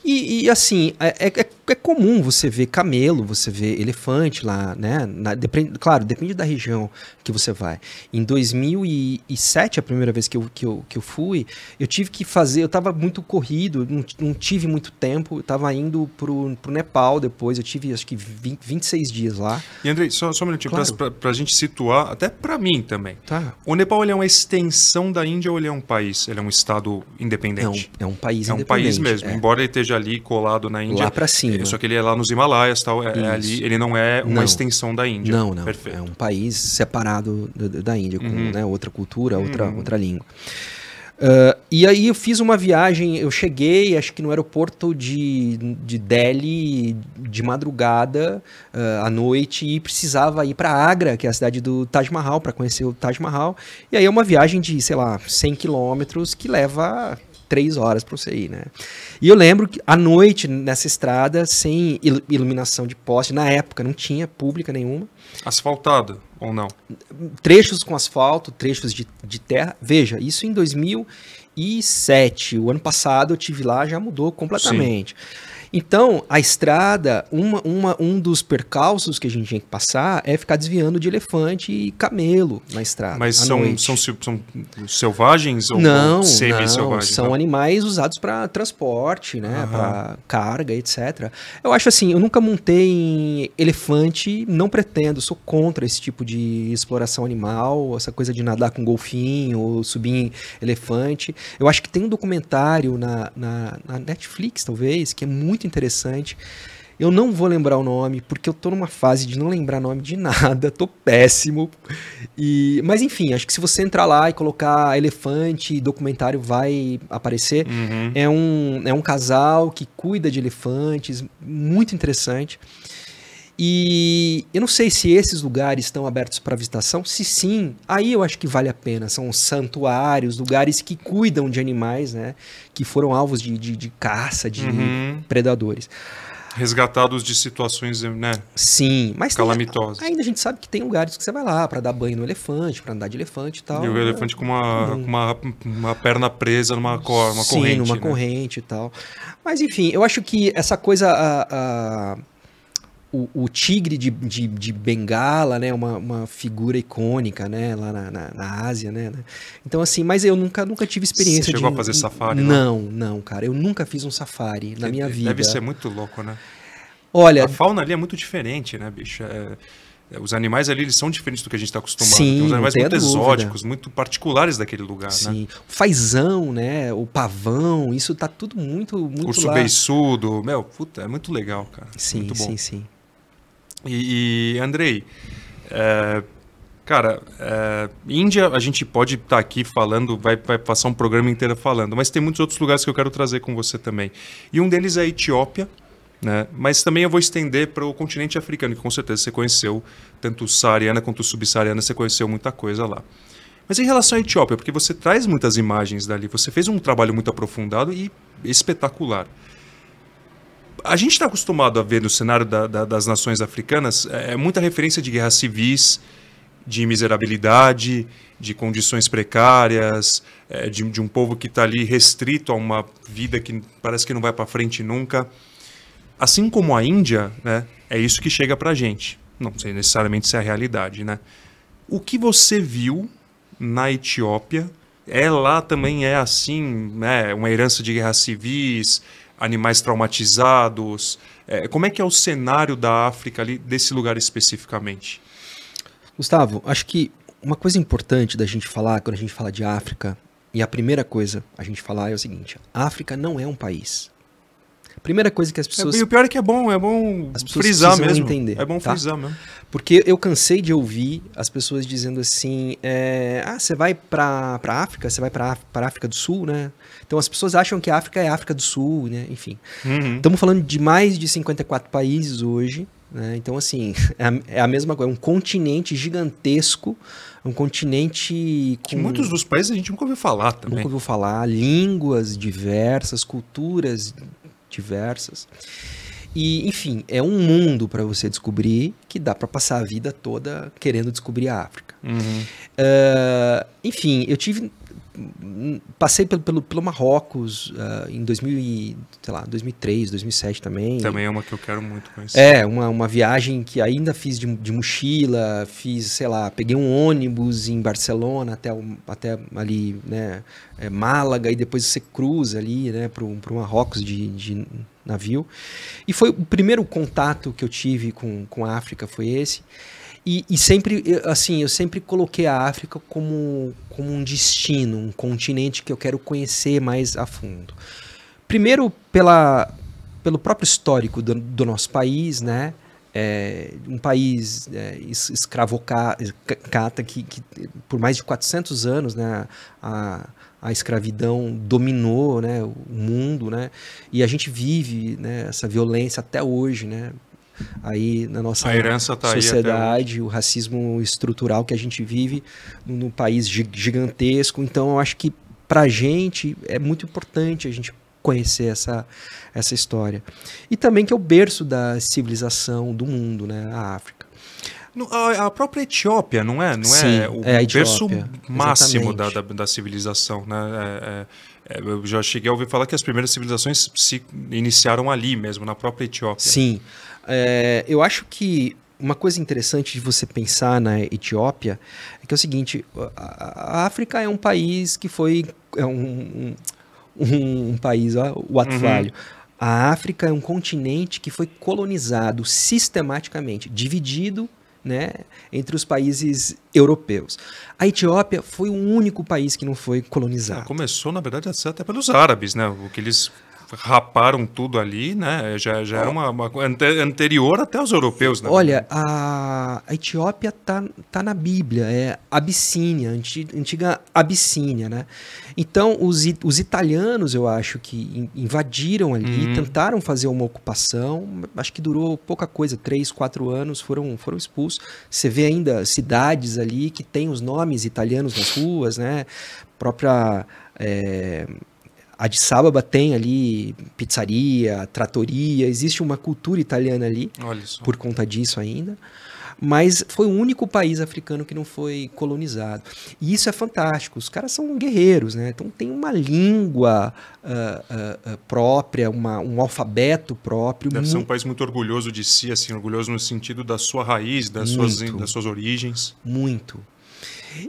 E assim, é comum você ver camelo, você ver elefante lá, né? Claro, depende da região que você vai. Em 2007, a primeira vez que eu fui, eu tive que fazer, eu estava muito corrido, não tive muito tempo, eu estava indo pro Nepal depois, eu tive acho que 26 dias lá. E Andrei, só um minutinho, claro. pra gente situar, até pra mim também. Tá. O Nepal, ele é uma extensão da Índia ou ele é um país? Ele é um estado independente? É um país independente. É um país mesmo, embora ele esteja ali colado na Índia. Lá pra cima. Só que ele é lá nos Himalaias, tal, ali, ele não é uma extensão da Índia. Não. Perfeito. É um país separado da Índia, com né, outra cultura, outra língua. E aí eu fiz uma viagem, eu cheguei, acho que no aeroporto de Delhi de madrugada, à noite, e precisava ir para Agra, que é a cidade do Taj Mahal, para conhecer o Taj Mahal. E aí é uma viagem de, sei lá, 100 quilômetros que leva 3 horas para você ir, né? E eu lembro que à noite, nessa estrada, sem iluminação de poste, na época não tinha pública nenhuma. Asfaltado ou não? Trechos com asfalto, trechos de terra. Veja, isso em 2007. O ano passado eu tive lá, já mudou completamente. Sim. Então, a estrada, um dos percalços que a gente tinha que passar é ficar desviando de elefante e camelo na estrada. Mas são selvagens ou semi-selvagens? São animais usados para transporte, né, para carga, etc. Eu acho assim, eu nunca montei em elefante, não pretendo, sou contra esse tipo de exploração animal, essa coisa de nadar com golfinho ou subir em elefante. Eu acho que tem um documentário na Netflix, talvez, que é muito interessante. Eu não vou lembrar o nome, porque eu tô numa fase de não lembrar nome de nada, tô péssimo. Mas enfim, acho que se você entrar lá e colocar elefante, documentário vai aparecer. É um casal que cuida de elefantes, muito interessante. E eu não sei se esses lugares estão abertos para visitação. Se sim, aí eu acho que vale a pena. São santuários, lugares que cuidam de animais, né? Que foram alvos de caça, de predadores. Resgatados de situações, né? Sim, mas calamitosas. Ainda a gente sabe que tem lugares que você vai lá para dar banho no elefante, para andar de elefante e tal. E o elefante com uma perna presa numa corrente. Sim, numa corrente e tal. Mas enfim, eu acho que essa coisa... O tigre de Bengala, né, uma figura icônica, né, lá na Ásia, né. Então assim, mas eu nunca tive experiência. Você chegou a fazer safari? Não, cara, eu nunca fiz um safari na minha vida. Deve ser muito louco, né? Olha, a fauna ali é muito diferente, né, bicho? Os animais ali, eles são diferentes do que a gente está acostumado. Sim, tem uns animais muito exóticos, muito particulares daquele lugar, sim. né? O fazão, né? O pavão, isso tá tudo muito urso lá. beiçudo, puta, é muito legal, cara. Sim, muito bom. sim. E Andrei, cara, Índia, a gente pode estar aqui falando, vai passar um programa inteiro falando, mas tem muitos outros lugares que eu quero trazer com você também. E um deles é a Etiópia, né? Mas também eu vou estender para o continente africano, que com certeza você conheceu, tanto saariana quanto subsaariana, você conheceu muita coisa lá. Mas em relação à Etiópia, porque você traz muitas imagens dali, você fez um trabalho muito aprofundado e espetacular. A gente está acostumado a ver no cenário das nações africanas muita referência de guerras civis, de miserabilidade, de condições precárias, de um povo que está ali restrito a uma vida que parece que não vai para frente nunca. Assim como a Índia, né, é isso que chega para a gente. Não sei necessariamente se é a realidade, né? O que você viu na Etiópia, lá também é assim, né, uma herança de guerras civis, animais traumatizados. Como é que é o cenário da África ali, desse lugar especificamente? Gustavo, acho que uma coisa importante da gente falar, quando a gente fala de África, e a primeira coisa a gente falar é o seguinte: a África não é um país. A primeira coisa que as pessoas... E o pior é que é bom frisar mesmo. Entender, é bom frisar mesmo. Porque eu cansei de ouvir as pessoas dizendo assim, você vai para África, você vai para África do Sul, né? Então as pessoas acham que a África é a África do Sul, né? Enfim. Estamos falando de mais de 54 países hoje, né? Então assim, é a mesma coisa, é um continente gigantesco, um continente com... Que muitos dos países a gente nunca ouviu falar também. Nunca ouviu falar, línguas diversas, culturas diversas. E, enfim, é um mundo para você descobrir que dá para passar a vida toda querendo descobrir a África. Enfim, passei pelo Marrocos em 2003, 2007 também. Também é uma que eu quero muito conhecer. Uma viagem que ainda fiz de mochila, peguei um ônibus em Barcelona até ali, né, Málaga, e depois você cruza ali, né, para o Marrocos de navio. E foi o primeiro contato que eu tive com a África, foi esse. E sempre, assim, eu sempre coloquei a África como um destino, um continente que eu quero conhecer mais a fundo. Primeiro, pelo próprio histórico do nosso país, né? Um país escravocrata que por mais de 400 anos, né, a escravidão dominou, né, o mundo, né, e a gente vive, né, essa violência até hoje, né, aí na nossa sociedade, o racismo estrutural que a gente vive num país gigantesco. Então eu acho que pra gente é muito importante a gente conhecer essa história. E também que é o berço da civilização do mundo, né? A África. A própria Etiópia, não é? Não Sim, é o é a berço Etiópia, máximo exatamente. da civilização, né? Eu já cheguei a ouvir falar que as primeiras civilizações se iniciaram ali mesmo, na própria Etiópia. Sim. Eu acho que uma coisa interessante de você pensar na Etiópia é que é o seguinte, a África é um país que foi um país, ó, o ato falho. A África é um continente que foi colonizado sistematicamente, dividido, né, entre os países europeus. A Etiópia foi o único país que não foi colonizado. Começou, na verdade, até pelos árabes, né? O que eles raparam tudo ali, né? Já era uma anterior até os europeus, né? Olha, a Etiópia tá na Bíblia, é Abissínia, antiga Abissínia, né? Então, os italianos, eu acho que invadiram ali, tentaram fazer uma ocupação, acho que durou pouca coisa, 3, 4 anos, foram expulsos. Você vê ainda cidades ali que tem os nomes italianos nas ruas, né? Própria... Addis Ababa tem ali pizzaria, tratoria, existe uma cultura italiana ali, por conta disso ainda, mas foi o único país africano que não foi colonizado. E isso é fantástico, os caras são guerreiros, né? Então tem uma língua própria, um alfabeto próprio. Deve ser um país muito orgulhoso de si, assim, orgulhoso no sentido da sua raiz, das suas origens. Muito.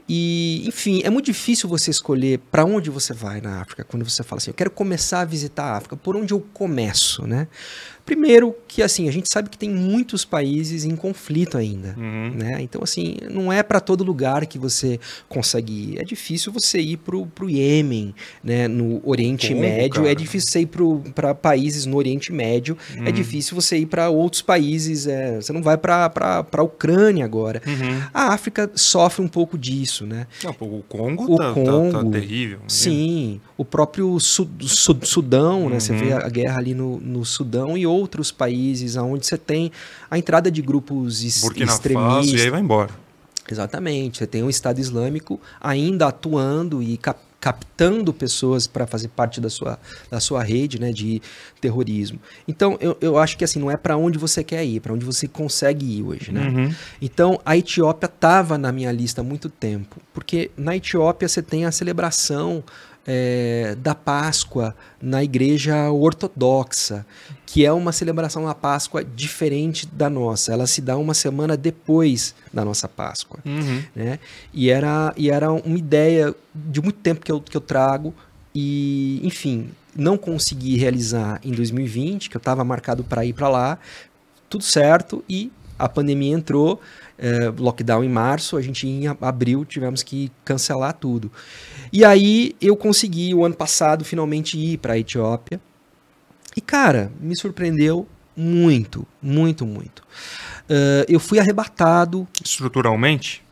E, enfim, é muito difícil você escolher para onde você vai na África, quando você fala assim, eu quero começar a visitar a África, por onde eu começo, né? Primeiro que, assim, a gente sabe que tem muitos países em conflito ainda, né? Então, assim, não é para todo lugar que você consegue ir. É difícil você ir pro Iêmen, né? No Oriente Médio, cara. É difícil você ir para países no Oriente Médio, é difícil você ir para outros países, você não vai para a Ucrânia agora. A África sofre um pouco disso, né? O Congo tá terrível. Sim, o próprio Sudão, né? Você vê a guerra ali no Sudão e outros países onde você tem a entrada de grupos extremistas. Faso, e aí vai embora. Exatamente. Você tem um Estado Islâmico ainda atuando e captando pessoas para fazer parte da sua rede, né, de terrorismo. Então, eu acho que assim, não é para onde você quer ir, para onde você consegue ir hoje, né? Então, a Etiópia estava na minha lista há muito tempo, porque na Etiópia você tem a celebração da Páscoa na igreja ortodoxa, que é uma celebração da Páscoa diferente da nossa. Ela se dá uma semana depois da nossa Páscoa. Né? E era uma ideia de muito tempo que eu trago e, enfim, não consegui realizar em 2020, que eu estava marcado para ir para lá, tudo certo, e a pandemia entrou, lockdown em março, a gente em abril tivemos que cancelar tudo. E aí eu consegui, o ano passado, finalmente ir para a Etiópia. E, cara, me surpreendeu muito, muito, muito. Eu fui arrebatado. Estruturalmente?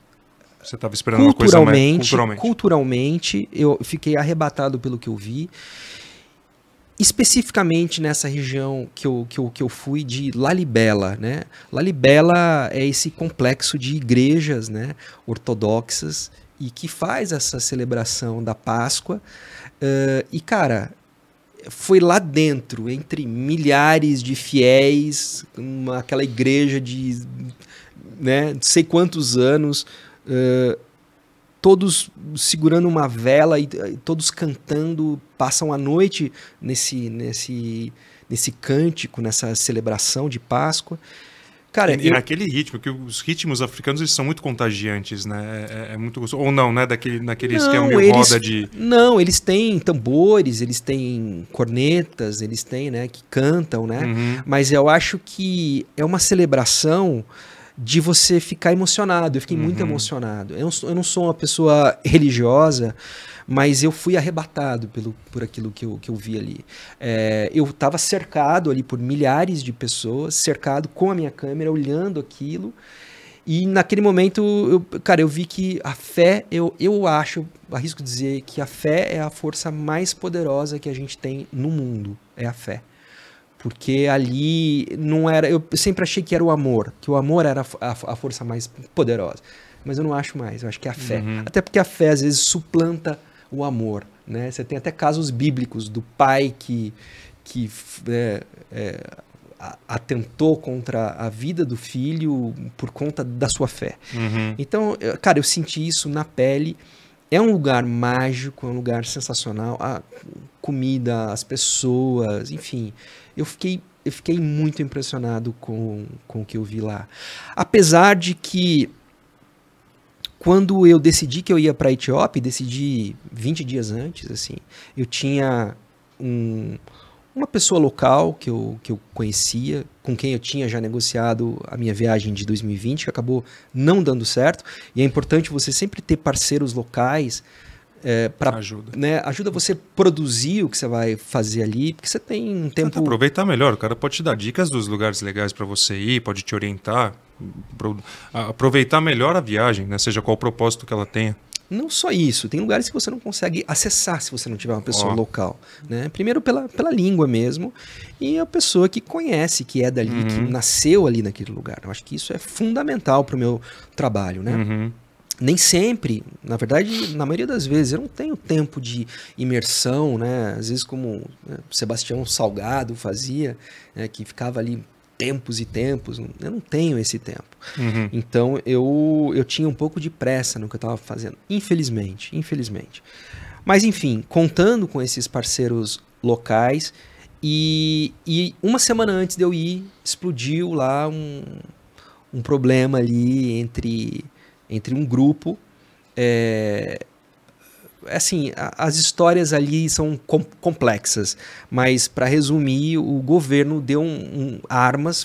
Você estava esperando uma coisa mais... Culturalmente, eu fiquei arrebatado pelo que eu vi. Especificamente nessa região que eu fui de Lalibela, né? Lalibela é esse complexo de igrejas, né, ortodoxas e que faz essa celebração da Páscoa. E, cara, foi lá dentro, entre milhares de fiéis, aquela igreja de, né, não sei quantos anos, todos segurando uma vela e todos cantando, passam a noite nesse cântico, nessa celebração de Páscoa. Cara, e naquele ritmo, que os ritmos africanos eles são muito contagiantes, né? É muito gostoso. Ou não, né? Naquele esquema meio roda de... Não, eles têm tambores, eles têm cornetas, eles têm, né, que cantam, né? Mas eu acho que é uma celebração de você ficar emocionado. Eu fiquei muito emocionado. Eu não sou uma pessoa religiosa, mas eu fui arrebatado por aquilo que eu vi ali. Eu estava cercado ali por milhares de pessoas, cercado com a minha câmera, olhando aquilo. E naquele momento, eu vi que a fé, eu arrisco dizer que a fé é a força mais poderosa que a gente tem no mundo. É a fé. Porque ali não era... Eu sempre achei que era o amor, que o amor era a força mais poderosa. Mas eu não acho mais, eu acho que é a fé. Até porque a fé, às vezes, suplanta o amor, né? Você tem até casos bíblicos do pai que atentou contra a vida do filho por conta da sua fé. Então, cara, eu senti isso na pele. É um lugar mágico, é um lugar sensacional. A comida, as pessoas, enfim. Eu fiquei muito impressionado com o que eu vi lá. Apesar de que, quando eu decidi que eu ia para a Etiópia, decidi 20 dias antes, assim, eu tinha uma pessoa local que eu conhecia, com quem eu tinha já negociado a minha viagem de 2020, que acabou não dando certo. E é importante você sempre ter parceiros locais para ajuda você produzir o que você vai fazer ali, porque você tem um tempo... Aproveitar melhor, o cara pode te dar dicas dos lugares legais para você ir, pode te orientar, aproveitar melhor a viagem, né? Seja qual o propósito que ela tenha. Não só isso, tem lugares que você não consegue acessar se você não tiver uma pessoa local, né? Primeiro pela língua mesmo, e a pessoa que conhece, que é dali, que nasceu ali naquele lugar. Eu acho que isso é fundamental para o meu trabalho, né? Nem sempre, na verdade, na maioria das vezes, eu não tenho tempo de imersão, né? Às vezes como Sebastião Salgado fazia, né? Que ficava ali tempos e tempos, eu não tenho esse tempo. Então eu tinha um pouco de pressa no que eu estava fazendo, infelizmente. Mas enfim, contando com esses parceiros locais, e uma semana antes de eu ir, explodiu lá um problema ali entre um grupo. Assim, as histórias ali são complexas, mas para resumir, o governo deu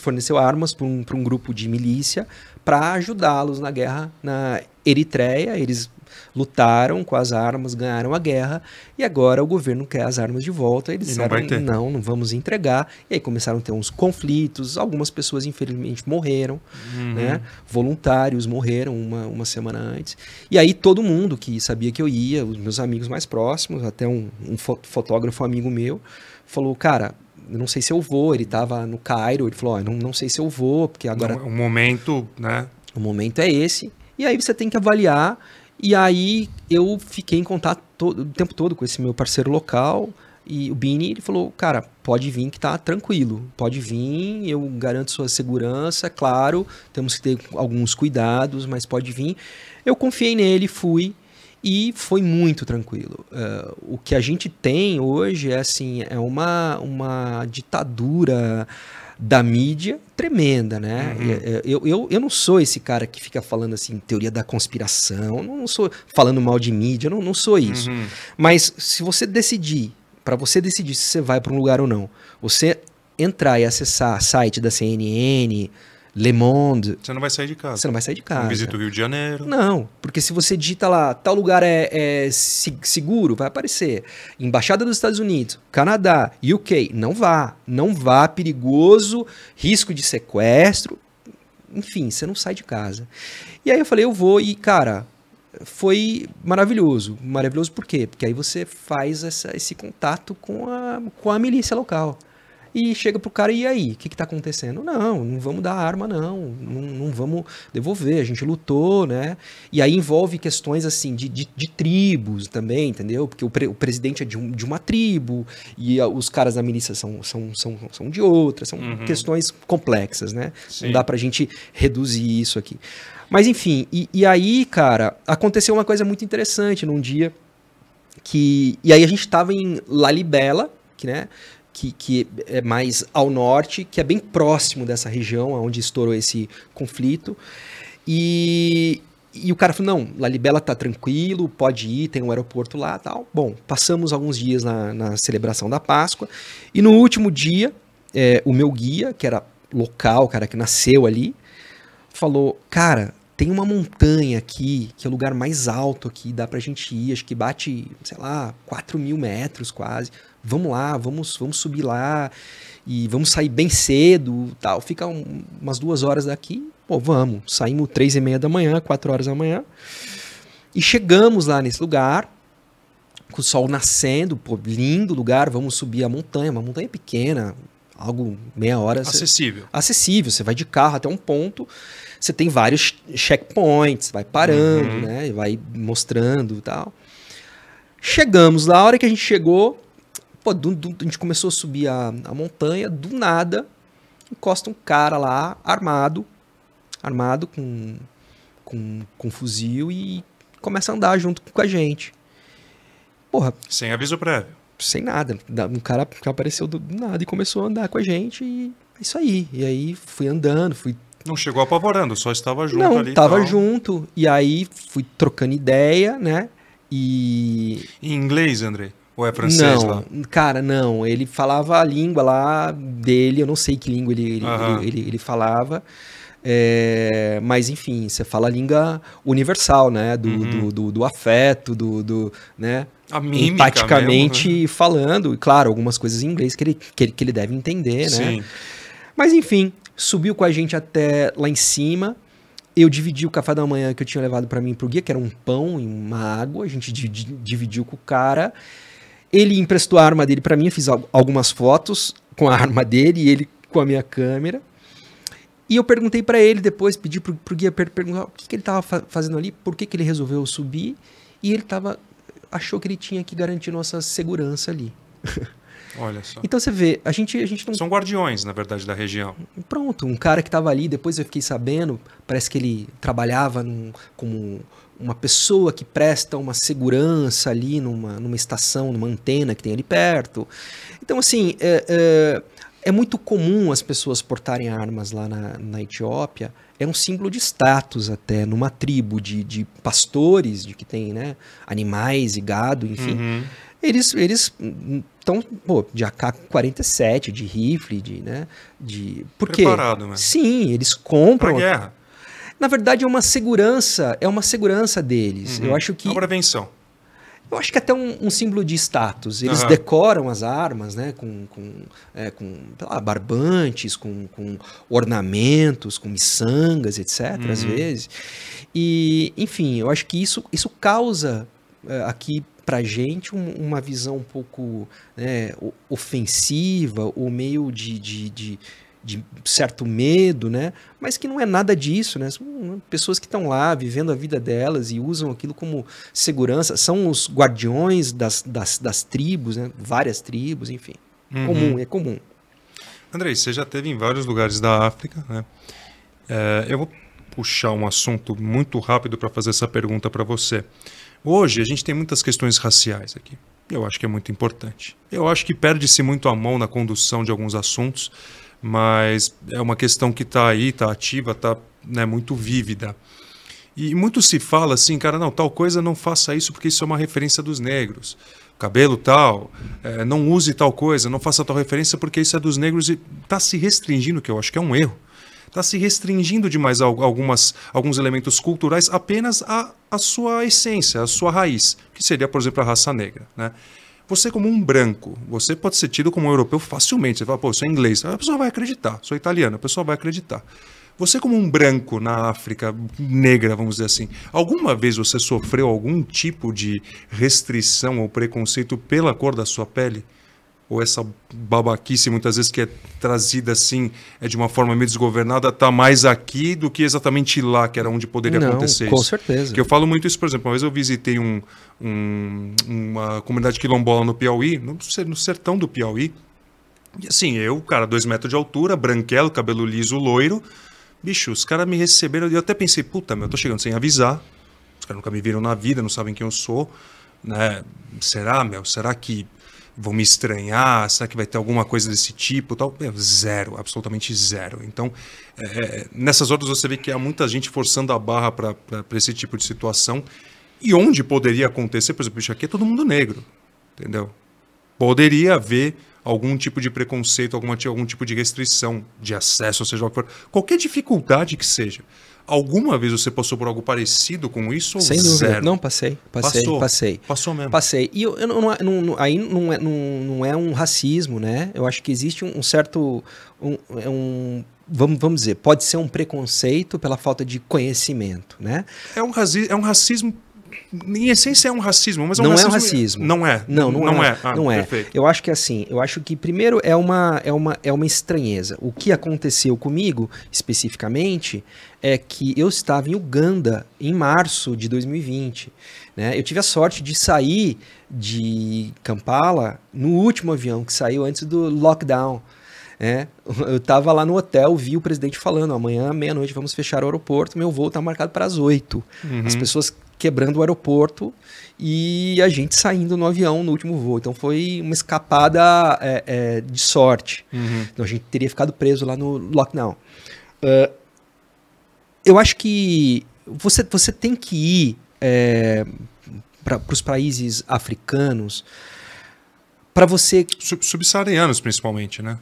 forneceu armas para um grupo de milícia para ajudá-los na guerra na Eritreia. Eles lutaram com as armas, ganharam a guerra, e agora o governo quer as armas de volta. Eles disseram, não vamos entregar. E aí começaram a ter uns conflitos, algumas pessoas infelizmente morreram, né? Voluntários morreram uma semana antes. E aí todo mundo que sabia que eu ia, os meus amigos mais próximos, até um fotógrafo amigo meu, falou, cara, eu não sei se eu vou. Ele estava no Cairo, ele falou, não sei se eu vou, porque agora... O momento, né? O momento é esse. E aí você tem que avaliar. E aí eu fiquei em contato o tempo todo com esse meu parceiro local, e o Bini, ele falou, cara, pode vir que tá tranquilo, pode vir, eu garanto sua segurança, claro, temos que ter alguns cuidados, mas pode vir. Eu confiei nele, fui, e foi muito tranquilo. O que a gente tem hoje é uma ditadura da mídia tremenda, né? Eu não sou esse cara que fica falando assim, teoria da conspiração, não sou falando mal de mídia, não sou isso. Mas se você decidir, para você decidir se você vai para um lugar ou não, você entrar e acessar site da CNN, Le Monde... Você não vai sair de casa. Você não vai sair de casa. Não visita o Rio de Janeiro. Não, porque se você digita lá, tal lugar é seguro, vai aparecer. Embaixada dos Estados Unidos, Canadá, UK, não vá, perigoso, risco de sequestro, enfim, você não sai de casa. E aí eu falei, eu vou, e cara, foi maravilhoso. Maravilhoso por quê? Porque aí você faz esse contato com a milícia local. E chega pro cara, e aí? O que tá acontecendo? Não vamos dar arma, não vamos devolver, a gente lutou, né? E aí envolve questões, assim, de tribos também, entendeu? Porque o presidente é de uma tribo, e os caras da milícia são de outra, são questões complexas, né? Sim. Não dá pra gente reduzir isso aqui. Mas enfim, e aí, cara, aconteceu uma coisa muito interessante num dia, e aí a gente tava em Lalibela, né? Que é mais ao norte, que é bem próximo dessa região onde estourou esse conflito. E o cara falou, não, Lalibela tá tranquilo, pode ir, tem um aeroporto lá e tal. Bom, passamos alguns dias na celebração da Páscoa, e no último dia, o meu guia, que era local, cara que nasceu ali, falou, cara, tem uma montanha aqui, que é o lugar mais alto aqui, dá pra gente ir, acho que bate, sei lá, 4.000 metros quase. Vamos lá, vamos subir lá e vamos sair bem cedo, tal. Fica umas 2 horas daqui, pô, vamos. Saímos 3:30 da manhã, 4 horas da manhã, e chegamos lá nesse lugar, com o sol nascendo, pô, lindo lugar, vamos subir a montanha, uma montanha pequena, algo meia hora. Acessível. Acessível, você vai de carro até um ponto, você tem vários checkpoints, vai parando, né, vai mostrando e tal. Chegamos lá, a hora que a gente chegou, pô, a gente começou a subir a montanha, do nada, encosta um cara lá, armado com fuzil e começa a andar junto com a gente. Porra. Sem aviso prévio. Sem nada. Um cara que apareceu do nada e começou a andar com a gente e é isso aí. E aí fui andando, Não chegou apavorando, só estava junto Não, ali. Não, tava junto. E aí fui trocando ideia, né? E... Em inglês, Andrei? Ou é francês não, lá? Cara, não. Ele falava a língua lá dele, eu não sei que língua ele falava. Mas, enfim, você fala a língua universal, né? Do afeto, né? A mímica empaticamente mesmo, né? falando. E, claro, algumas coisas em inglês que ele deve entender, né? Sim. Mas, enfim, subiu com a gente até lá em cima. Eu dividi o café da manhã que eu tinha levado para mim e pro guia, que era um pão e uma água. A gente dividiu com o cara. Ele emprestou a arma dele para mim. Eu fiz algumas fotos com a arma dele e ele com a minha câmera. E eu perguntei para ele depois, pedi pro guia perguntar o que ele estava fazendo ali, por que ele resolveu subir. E ele achou que ele tinha que garantir nossa segurança ali. Olha só. Então você vê, a gente não... São guardiões, na verdade, da região. Pronto, um cara que estava ali, depois eu fiquei sabendo, parece que ele trabalhava como uma pessoa que presta uma segurança ali numa estação, numa antena que tem ali perto. Então, assim, é muito comum as pessoas portarem armas lá na Etiópia. É um símbolo de status até, numa tribo de pastores, de que tem, né, animais e gado, enfim. Uhum. Eles estão, de AK-47, de rifle, né? Por quê? Preparado, né? Sim, eles compram. Pra guerra. Na verdade, é uma segurança deles. Uhum. Eu acho que. É uma prevenção. Eu acho que até um símbolo de status. Eles decoram as armas, né? Com barbantes, com ornamentos, com miçangas, etc. Às vezes. E, enfim, eu acho que isso causa aqui pra gente uma visão um pouco, né, ofensiva, ou meio de certo medo, né? Mas que não é nada disso, né? São pessoas que estão lá vivendo a vida delas e usam aquilo como segurança, são os guardiões das tribos, né? Várias tribos, enfim. É comum. Andrei, você já esteve em vários lugares da África, né? Eu vou puxar um assunto muito rápido para fazer essa pergunta para você. Hoje a gente tem muitas questões raciais aqui. Eu acho que é muito importante. Eu acho que perde-se muito a mão na condução de alguns assuntos, mas é uma questão que está aí, está ativa, está, né, muito vívida. E muito se fala assim, cara, não, tal coisa não faça isso porque isso é uma referência dos negros. Cabelo tal, não use tal coisa, não faça tal referência porque isso é dos negros, e está se restringindo, que eu acho que é um erro. Está se restringindo demais alguns elementos culturais apenas à sua essência, à sua raiz, que seria, por exemplo, a raça negra, né? Você como um branco, você pode ser tido como um europeu facilmente. Você fala, pô, eu sou inglês, a pessoa vai acreditar. Sou italiano, a pessoa vai acreditar. Você como um branco na África negra, vamos dizer assim, alguma vez você sofreu algum tipo de restrição ou preconceito pela cor da sua pele? Ou essa babaquice muitas vezes que é trazida assim, de uma forma meio desgovernada, está mais aqui do que exatamente lá, que era onde poderia acontecer com isso. certeza. Que eu falo muito isso, por exemplo, uma vez eu visitei uma comunidade quilombola no Piauí, no sertão do Piauí, e assim, cara, 2 metros de altura, branquelo, cabelo liso, loiro, bicho, os caras me receberam, e eu até pensei, puta, eu tô chegando sem avisar, os caras nunca me viram na vida, não sabem quem eu sou, né? Será que vão me estranhar? Será que vai ter alguma coisa desse tipo? Tal? Zero, absolutamente zero. Então, nessas horas você vê que há muita gente forçando a barra para esse tipo de situação. E onde poderia acontecer, por exemplo, isso aqui é todo mundo negro, entendeu? Poderia haver algum tipo de preconceito, algum tipo de restrição de acesso, seja o que for, qualquer dificuldade que seja. Alguma vez você passou por algo parecido com isso? Sem ou dúvida. Zero? Não, passei. Passou mesmo. Passei. E aí não é um racismo, né? Eu acho que existe um certo... vamos dizer, pode ser um preconceito pela falta de conhecimento, né? É um racismo... Em essência é um racismo, mas não é um racismo. Não é. Não é. Perfeito. Eu acho que assim, primeiro é uma estranheza. O que aconteceu comigo, especificamente, é que eu estava em Uganda em março de 2020. né? Eu tive a sorte de sair de Kampala no último avião que saiu antes do lockdown. Eu estava lá no hotel, vi o presidente falando, amanhã, meia-noite, vamos fechar o aeroporto, meu voo está marcado para as 8. As pessoas quebrando o aeroporto e a gente saindo no avião no último voo. Então foi uma escapada de sorte. Então a gente teria ficado preso lá no lockdown. Eu acho que você tem que ir para os países africanos para você... Subsaarianos, principalmente, né?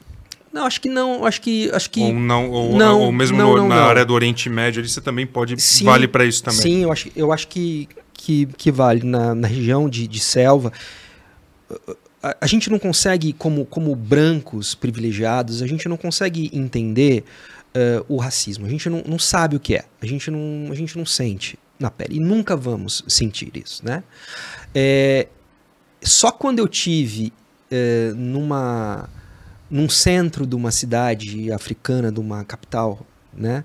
Não, acho que não. Acho que ou não, ou mesmo na área do Oriente Médio, ali você também pode... Sim, vale para isso também. Sim, eu acho que vale. Na região de selva, a gente não consegue, como brancos privilegiados, a gente não consegue entender o racismo. A gente não sabe o que é. A gente não sente na pele. E nunca vamos sentir isso, né? Só quando eu tive num centro de uma cidade africana, de uma capital, né?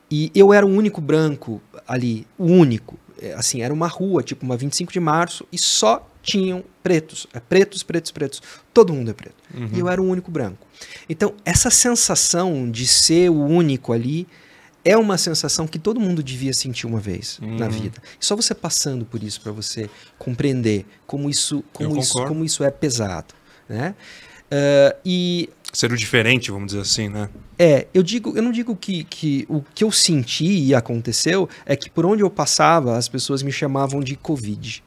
E eu era o único branco ali, o único. Assim, era uma rua, tipo uma 25 de março, e só tinham pretos. Pretos. Todo mundo é preto. E eu era o único branco. Então, essa sensação de ser o único ali é uma sensação que todo mundo devia sentir uma vez na vida. E só você passando por isso para você compreender como isso é pesado, né? Ser o diferente, vamos dizer assim, né? Eu não digo que o que eu senti e aconteceu é que por onde eu passava as pessoas me chamavam de Covid.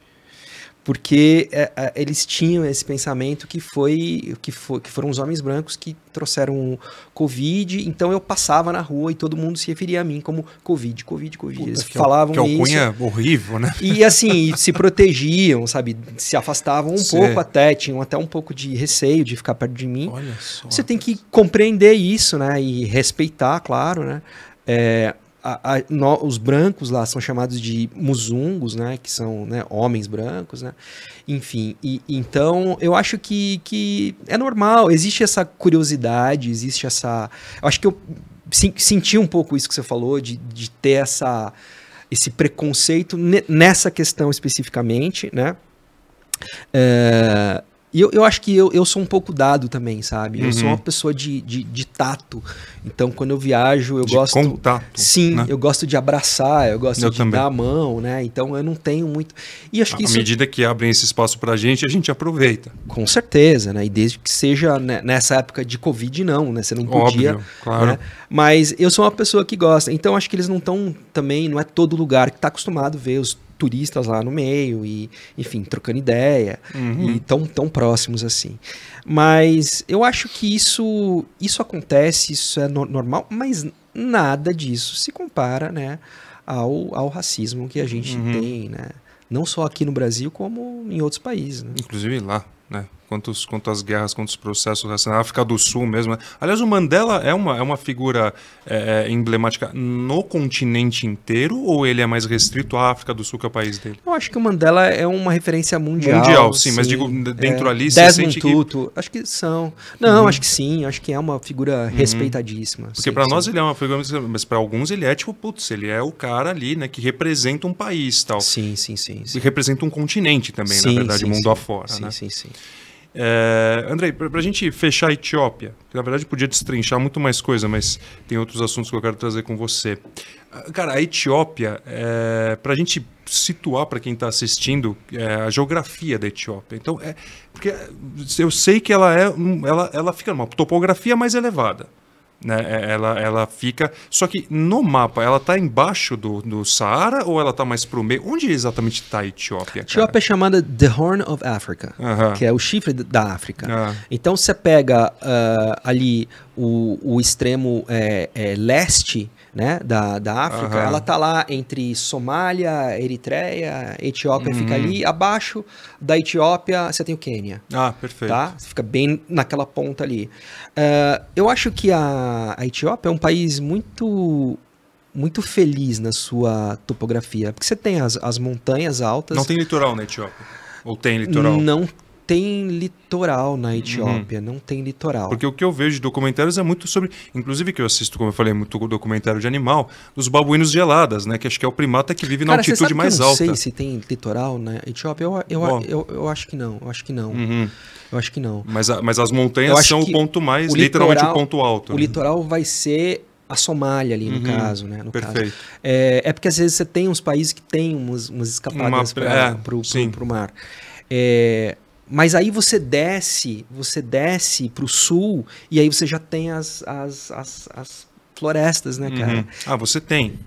Porque eles tinham esse pensamento que foram os homens brancos que trouxeram o Covid, então eu passava na rua e todo mundo se referia a mim como Covid. Puta, eles falavam isso. Que alcunha horrível, né? E assim, se protegiam, sabe? Se afastavam um pouco até, tinham até um pouco de receio de ficar perto de mim. Olha só. Você tem que compreender isso, né? E respeitar, claro, né? Os brancos lá são chamados de muzungos, né, que são, né, homens brancos, né, enfim, então eu acho que é normal, existe essa curiosidade, existe essa, eu acho que eu senti um pouco isso que você falou, de ter esse preconceito nessa questão especificamente, né, e eu acho que eu sou um pouco dado também, sabe? Eu sou uma pessoa de tato. Então, quando eu viajo, eu gosto... De contato. Sim, né? Eu gosto de abraçar, eu gosto de dar a mão, né? Então, eu não tenho muito... E acho que à medida que abrem esse espaço pra gente, a gente aproveita. Com certeza, né? E desde que seja nessa época de Covid, não, né? Você não podia... Óbvio, claro. Né? Mas eu sou uma pessoa que gosta. Então, acho que eles não estão também... Não é todo lugar que está acostumado a ver os turistas lá no meio e, enfim, trocando ideia e tão próximos assim. Mas eu acho que isso acontece, isso é normal, mas nada disso se compara, né, ao racismo que a gente tem, né? Não só aqui no Brasil, como em outros países. Né? Inclusive lá, né? Quanto às guerras, quantos processos na África do Sul mesmo. Né? Aliás, o Mandela é uma figura emblemática no continente inteiro ou ele é mais restrito à África do Sul, que é o país dele? Eu acho que o Mandela é uma referência mundial. Mundial, sim, mas digo, dentro ali você Desmond Tutu, acho que são. Não, acho que sim, acho que é uma figura respeitadíssima. Porque para nós ele é uma figura, mas para alguns ele é tipo, putz, ele é o cara ali, né, que representa um país tal. Sim. E representa um continente também, na verdade, mundo afora, né? Sim. Andrei, para a gente fechar a Etiópia, que na verdade podia destrinchar muito mais coisa, mas tem outros assuntos que eu quero trazer com você. Cara, a Etiópia, para a gente situar para quem está assistindo a geografia da Etiópia. Então, porque eu sei que ela fica numa topografia mais elevada. Né? Ela fica... Só que no mapa, ela está embaixo do Saara ou ela está mais para o meio? Onde exatamente está a Etiópia? A Etiópia é chamada The Horn of Africa, que é o chifre da África. Então você pega ali o extremo leste, né, da África, ela está lá entre Somália, Eritreia, Etiópia fica ali. Abaixo da Etiópia você tem o Quênia. Perfeito. Tá? Você fica bem naquela ponta ali. Eu acho que a Etiópia é um país muito feliz na sua topografia, porque você tem as montanhas altas. Não tem litoral na Etiópia? Ou tem litoral? Não tem litoral na Etiópia, não tem litoral. Porque o que eu vejo de documentários é muito sobre, inclusive que eu assisto, como eu falei, muito documentário de animal, dos babuínos de Aladas, né? Que acho que é o primata que vive na altitude mais alta. Eu não sei se tem litoral na Etiópia. Eu acho que não. Eu acho que não. Eu acho que não. Mas as montanhas são o ponto mais, literalmente o ponto alto. O litoral vai ser a Somália ali, no caso, né? Perfeito. É porque às vezes você tem uns países que tem umas escapadas para o mar. Mas aí você desce para o sul e aí você já tem as florestas, né, cara? Ah, você tem.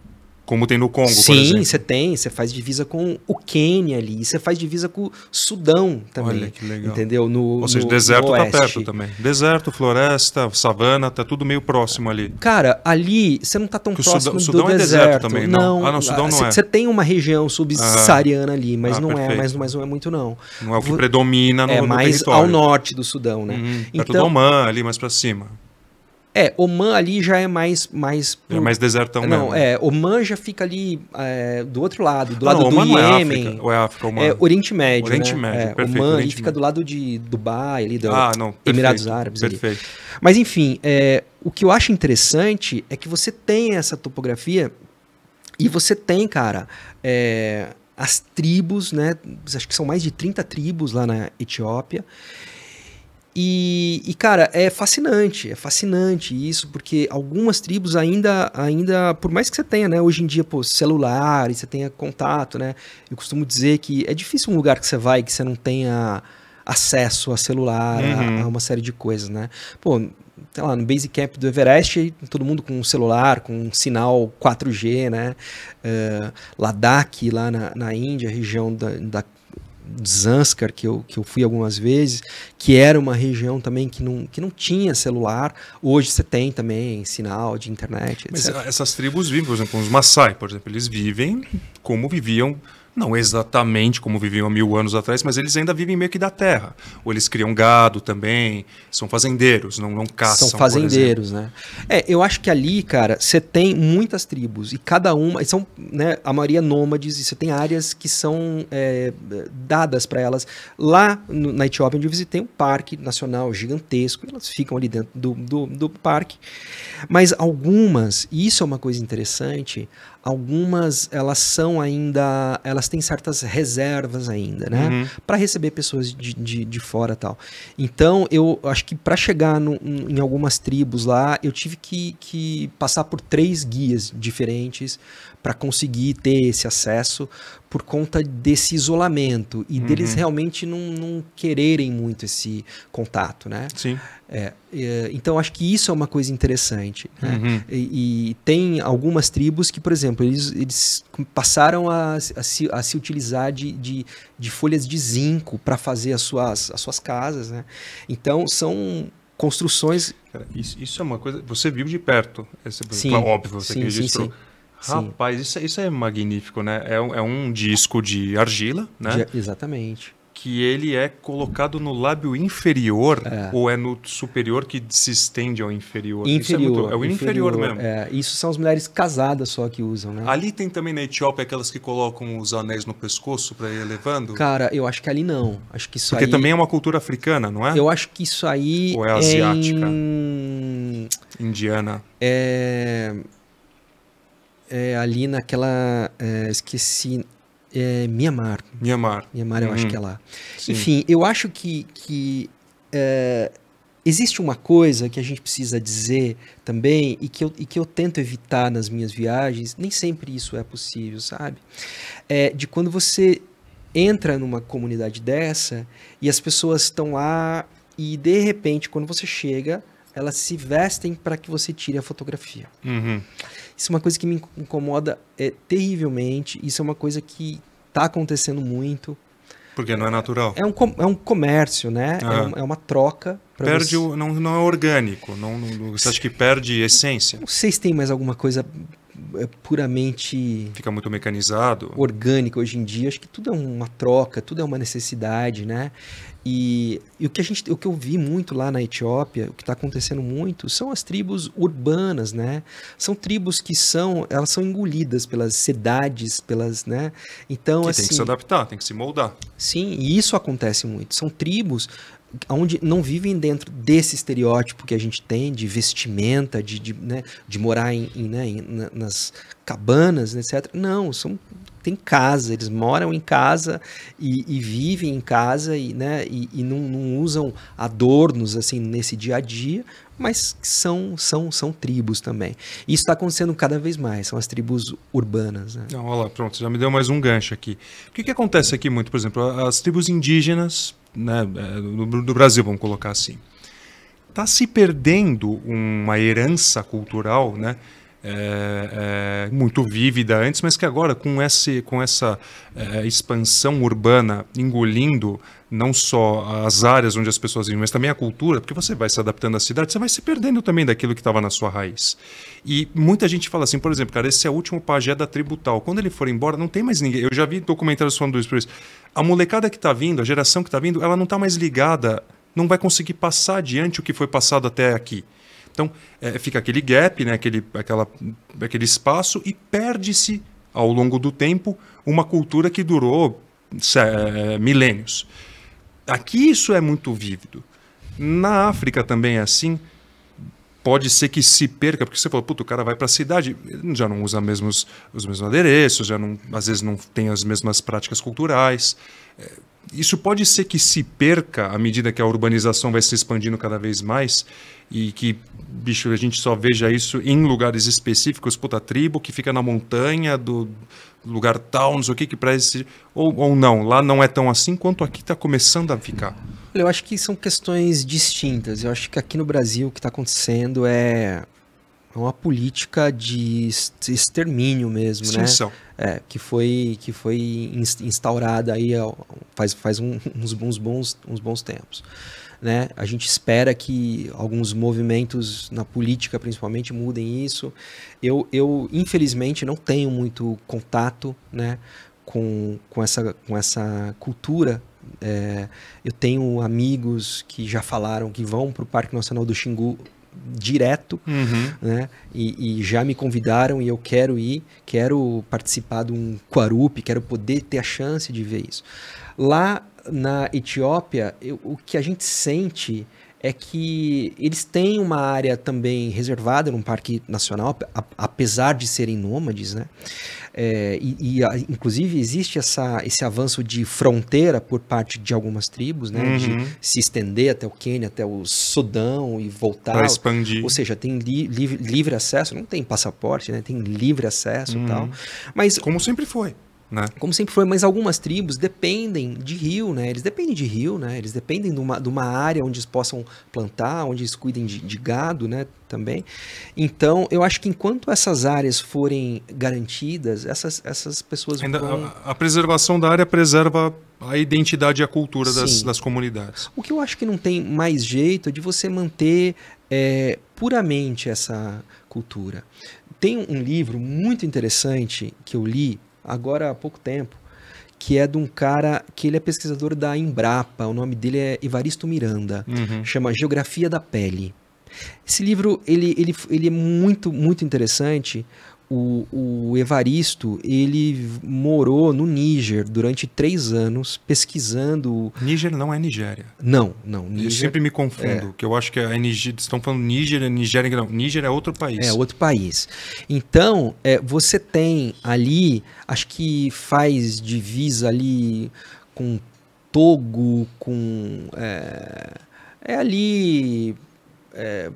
Como tem no Congo, Sim, por exemplo. Sim, você faz divisa com o Quênia ali, você faz divisa com o Sudão também. Olha que legal. Entendeu? Ou seja, o deserto tá perto também. Deserto, floresta, savana, tá tudo meio próximo ali. Cara, ali você não tá tão próximo do Sudão deserto. É deserto também, não? Ah, não, Sudão não é. Você tem uma região subsaariana ali, mas não é muito não. Não é o que predomina no território. É mais ao norte do Sudão, né? Perto do Omã, ali mais pra cima. Omã ali já é mais é mais desertão mesmo. Omã já fica ali do outro lado, do lado do Iêmen. Não é África, Omã. Oriente Médio, Oriente Médio, perfeito. Omã ali fica do lado de Dubai, ali do Emirados Árabes. Perfeito. Ali. Mas enfim, o que eu acho interessante é que você tem essa topografia e você tem, cara, as tribos, né? Acho que são mais de 30 tribos lá na Etiópia. E, cara, é fascinante isso, porque algumas tribos ainda, por mais que você tenha, né, hoje em dia, celular, e você tenha contato, né, eu costumo dizer que é difícil um lugar que você vai que você não tenha acesso a celular, a uma série de coisas, né, sei lá, no Base Camp do Everest, todo mundo com um celular, com um sinal 4G, né, Ladakh, lá na Índia, região da Zanskar, que eu fui algumas vezes, que era uma região também que não tinha celular. Hoje você tem também sinal de internet, etc. Mas essas tribos vivem, por exemplo, os Maasai, por exemplo, eles vivem como viviam, não exatamente como viviam há 1000 anos atrás, mas eles ainda vivem meio que da terra. Ou eles criam gado também, são fazendeiros, não caçam. São fazendeiros, né? Eu acho que ali, cara, você tem muitas tribos e cada uma, são, né, a maioria nômades, e você tem áreas que são dadas para elas. Lá na Etiópia, onde eu visitei um parque nacional gigantesco, elas ficam ali dentro do parque. Mas algumas, e isso é uma coisa interessante, algumas elas têm certas reservas ainda, né? Para receber pessoas de fora e tal. Então, eu acho que para chegar em algumas tribos lá, eu tive que passar por 3 guias diferentes para conseguir ter esse acesso, por conta desse isolamento e deles realmente não quererem muito esse contato, né? Sim. Então, acho que isso é uma coisa interessante, né? E tem algumas tribos que, por exemplo, eles passaram a se utilizar de folhas de zinco para fazer as suas casas, né? Então, são construções... Cara, isso é uma coisa... Você viu de perto. Sim, óbvio, você registrou. Sim. Rapaz, isso é magnífico, né? É um disco de argila, né? Exatamente. Que ele é colocado no lábio inferior ou é no superior que se estende ao inferior? Inferior. É o inferior mesmo. Isso são as mulheres casadas só que usam, né? Ali tem também na Etiópia aquelas que colocam os anéis no pescoço para ir elevando? Cara, eu acho que ali não. Acho que isso Porque também é uma cultura africana, não é? Eu acho que isso aí ou é asiática? Indiana? Ali naquela... esqueci... Mianmar. Mianmar, eu acho que é lá. Sim. Enfim, eu acho que existe uma coisa que a gente precisa dizer também e que eu tento evitar nas minhas viagens, nem sempre isso é possível, sabe? De quando você entra numa comunidade dessa e as pessoas estão lá e, de repente, quando você chega, elas se vestem para que você tire a fotografia. Isso é uma coisa que me incomoda terrivelmente. Isso é uma coisa que está acontecendo muito. Porque não é natural. É um comércio, né? É uma troca. Perde não é orgânico. Você acha que perde essência? Não sei se tem mais alguma coisa puramente... Fica muito mecanizado. Orgânica hoje em dia. Acho que tudo é uma troca, tudo é uma necessidade, né? o que eu vi muito lá na Etiópia, o que está acontecendo muito, são as tribos urbanas, né? São tribos que elas são engolidas pelas cidades, né? Então, que assim, tem que se adaptar, tem que se moldar. Sim, e isso acontece muito. São tribos onde não vivem dentro desse estereótipo que a gente tem de vestimenta, né, de morar nas cabanas, etc. Não, tem casa, eles moram em casa e vivem em casa né, e não usam adornos assim nesse dia a dia, mas são tribos também. Isso está acontecendo cada vez mais, são as tribos urbanas. Né? Não, olha lá, pronto, já me deu mais um gancho aqui. O que acontece aqui muito, por exemplo, as tribos indígenas, né, do Brasil, vamos colocar assim, está se perdendo uma herança cultural, né, muito vívida antes, mas que agora, com essa expansão urbana engolindo não só as áreas onde as pessoas vivem, mas também a cultura, porque você vai se adaptando à cidade, você vai se perdendo também daquilo que estava na sua raiz. E muita gente fala assim, por exemplo, cara, esse é o último pajé da tribo tal. Quando ele for embora, não tem mais ninguém. Eu já vi documentários falando isso por isso. A molecada que está vindo, a geração que está vindo, ela não está mais ligada, não vai conseguir passar adiante o que foi passado até aqui. Então, fica aquele gap, né, aquele espaço, e perde-se, ao longo do tempo, uma cultura que durou milênios. Aqui isso é muito vívido. Na África também é assim. Pode ser que se perca, porque você falou, puta, o cara vai para a cidade, já não usa os mesmos adereços, já não, às vezes não tem as mesmas práticas culturais. Isso pode ser que se perca à medida que a urbanização vai se expandindo cada vez mais e que, bicho, a gente só veja isso em lugares específicos, puta, a tribo que fica na montanha do lugar tal, não sei o que para esse... Ou não, lá não é tão assim quanto aqui está começando a ficar. Eu acho que são questões distintas. Eu acho que aqui no Brasil o que está acontecendo é uma política de extermínio mesmo, extinção, né? Que foi instaurada aí faz uns bons tempos. Né? A gente espera que alguns movimentos na política, principalmente, mudem isso. Eu infelizmente, não tenho muito contato, né, com essa cultura. Eu tenho amigos que já falaram que vão para o Parque Nacional do Xingu direto, né? E já me convidaram e eu quero ir, quero participar de um Quarupi, quero poder ter a chance de ver isso. Lá na Etiópia, o que a gente sente é que eles têm uma área também reservada num parque nacional, apesar de serem nômades, né? Inclusive existe esse avanço de fronteira por parte de algumas tribos, né? De se estender até o Quênia, até o Sudão e voltar. Para expandir. Ou seja, tem livre acesso, não tem passaporte, né? Tem livre acesso e tal. Mas, como sempre foi. Né? Como sempre foi, mas algumas tribos dependem de rio, né? Eles dependem de rio, né? Eles dependem de uma área onde eles possam plantar, onde eles cuidem de gado, né? Também. Então, eu acho que enquanto essas áreas forem garantidas, essas pessoas vão... A preservação da área preserva a identidade e a cultura das comunidades. O que eu acho que não tem mais jeito é de você manter puramente essa cultura. Tem um livro muito interessante que eu li agora há pouco tempo, que é de um cara que ele é pesquisador da Embrapa, o nome dele é Evaristo Miranda, chama Geografia da Pele. Esse livro ele é muito, muito interessante. O Evaristo, ele morou no Níger durante 3 anos pesquisando... Níger não é Nigéria. Não. Níger, eu sempre me confundo, que eu acho que estão falando Níger, Nigéria, não. Níger é outro país. É outro país. Então, você tem ali, acho que faz divisa ali com Togo, com... ali...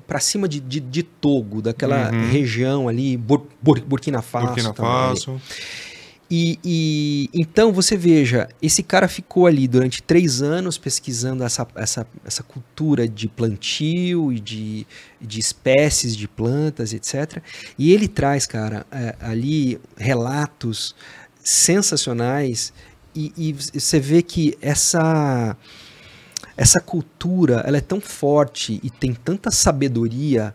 para cima de Togo, daquela região ali, Burkina Faso. E então você veja, esse cara ficou ali durante 3 anos pesquisando essa cultura de plantio e de espécies de plantas, etc. E ele traz, cara, ali relatos sensacionais e você vê que essa cultura, ela é tão forte e tem tanta sabedoria